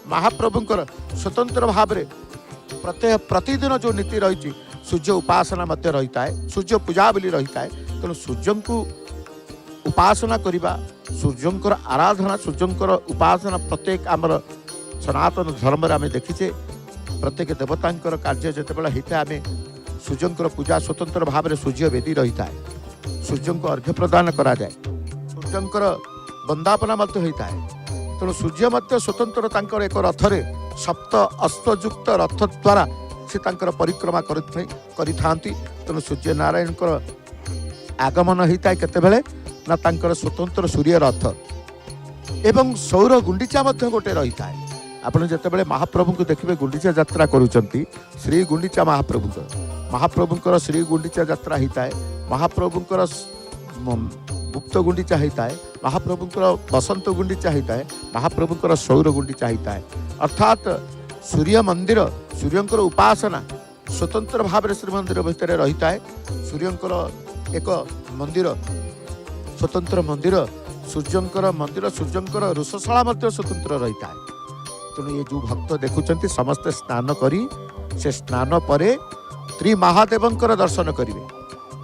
महाप्रभुंकर स्वतंत्र भाव में प्रत्येक प्रतिदिन जो नीति रही सूर्य उपासना मध्य रही है। सूर्य पूजा बोली रही है। तेणु सूर्य को उपासना करवा सूर्यंकर आराधना सूर्यंकर उपासना प्रत्येक आमर सनातन धर्म आम देखीचे प्रत्येक देवतांकर कार्य जितेबाला होता है आम सूर्यंकर पूजा स्वतंत्र भाव में सूर्य वेदी रही है। सूर्य को अर्घ्य प्रदान करा जाए सूर्यंकर वंदापना होता है। तेणु सूर्य मध्य स्वतंत्र तांकर एक रथरे सप्त अस्तयुक्त रथ द्वारा से तांकर परिक्रमा करिथांती। तेणु सूर्य नारायण आगमन होता है केतेबेले ना तांकर स्वतंत्र सूर्य रथ एवं सौर गुंडीचा मध्य गोटे रही है। आपड़ जितेबाला महाप्रभु को देखिए गुंडीचा यात्रा करुँच श्री गुंडीचा महाप्रभुंकर श्री गुंडीचा यात्रा होता है। महाप्रभुंकर गुप्त गुंडीचा होता है। महाप्रभुंकर बसंत गुंडीचा होता है। महाप्रभुंकर सौर गुंडीचा होता है। अर्थात सूर्य मंदिर सूर्यंकर उपासना स्वतंत्र भाव में श्रीमंदिर भितर रही है। सूर्यंकर एक मंदिर स्वतंत्र मंदिर सूर्यंकर ऋषशाला स्वतंत्र रही है। तेणु ये जो भक्त देखुंत समस्ते स्नान करी से स्नान परे त्रि महादेवंकर दर्शन करेंगे।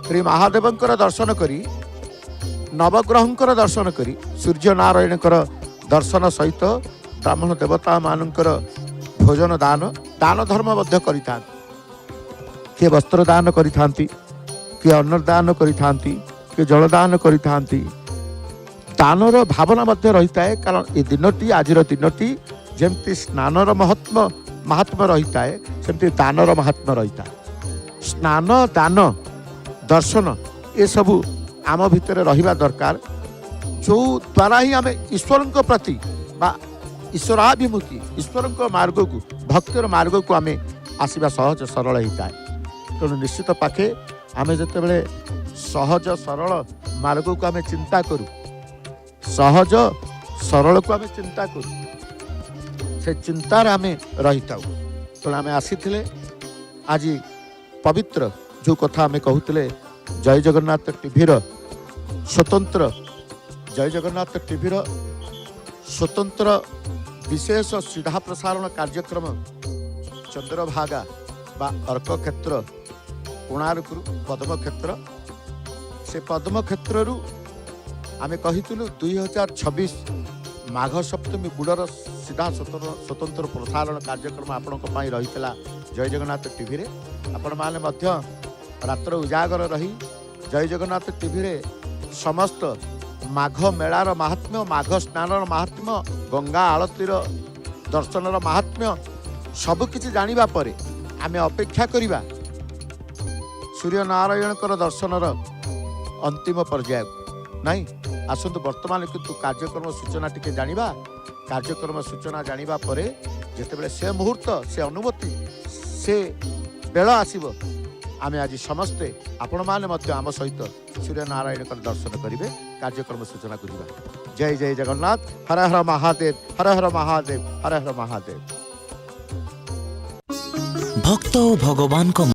त्रि महादेवंकर दर्शन करी नवग्रहंकर दर्शन करी सूर्य नारायण दर्शन सहित ब्राह्मण देवता मानकर भोजन दान दान धर्म मध्य करिथां। किए वस्त्र दान करिथांती, किए अन्न दान करिथांती, किए जल दान करिथांती। दानर भावना मध्य रही है। कारण ये दिनटी आज दिनटी जमती स्नानर महात्म्य रही है सेमती दानर महात्म्य रही है। स्नान दान दर्शन ये सबू आम भितर रहिबा दरकार जो द्वारा ही आम ईश्वर प्रति बा ईश्वराभिमुखी ईश्वर मार्ग को भक्तिर मार्ग को आम आसवा सहज सरल होता है। तेणु निश्चित पाखे आम जिते सहज सरल मार्ग को आम चिंता करूँ सहज सरल को आम चिंता करूँ से चिंतार आम रही था। तेणु आम आसी आज पवित्र जो कथा आम कहते जय जगन्नाथ टीभीर स्वतंत्र जय जगन्नाथ टीभीर स्वतंत्र विशेष सीधा प्रसारण कार्यक्रम चंद्रभागा बा अर्क क्षेत्र कोणार्क पद्म क्षेत्र से पद्म क्षेत्र आम कही 2026 माघ सप्तमी गुड़र सीधा स्वतंत्र प्रसारण कार्यक्रम आपण रही जय जगन्नाथ टीवी रे आपण माने मध्य रात्र उजागर रही जय जगन्नाथ टीवी रे समस्त माघ मेलार महात्म्य माघ स्नानर महात्म्य गंगा आलतीर दर्शनर महात्म्य सबकिछि जानिबा परे आमे अपेक्षा करिबा सूर्य नारायण दर्शनर अंतिम पर्याय नहीं आसतु वर्तमान किंतु कार्यक्रम सूचना टिके जानिबा कार्यक्रम सूचना जानिबा परे जेतेबेले से मुहूर्त से अनुमति से बेल आसीबो आमे आज समस्ते आपण माने मध्य आम सहित सूर्य नारायण दर्शन करेंगे कार्यक्रम सूचना करिबा। जय जय जगन्नाथ हर हर महादेव हर हर महादेव हर हर महादेव। भक्त भगवान को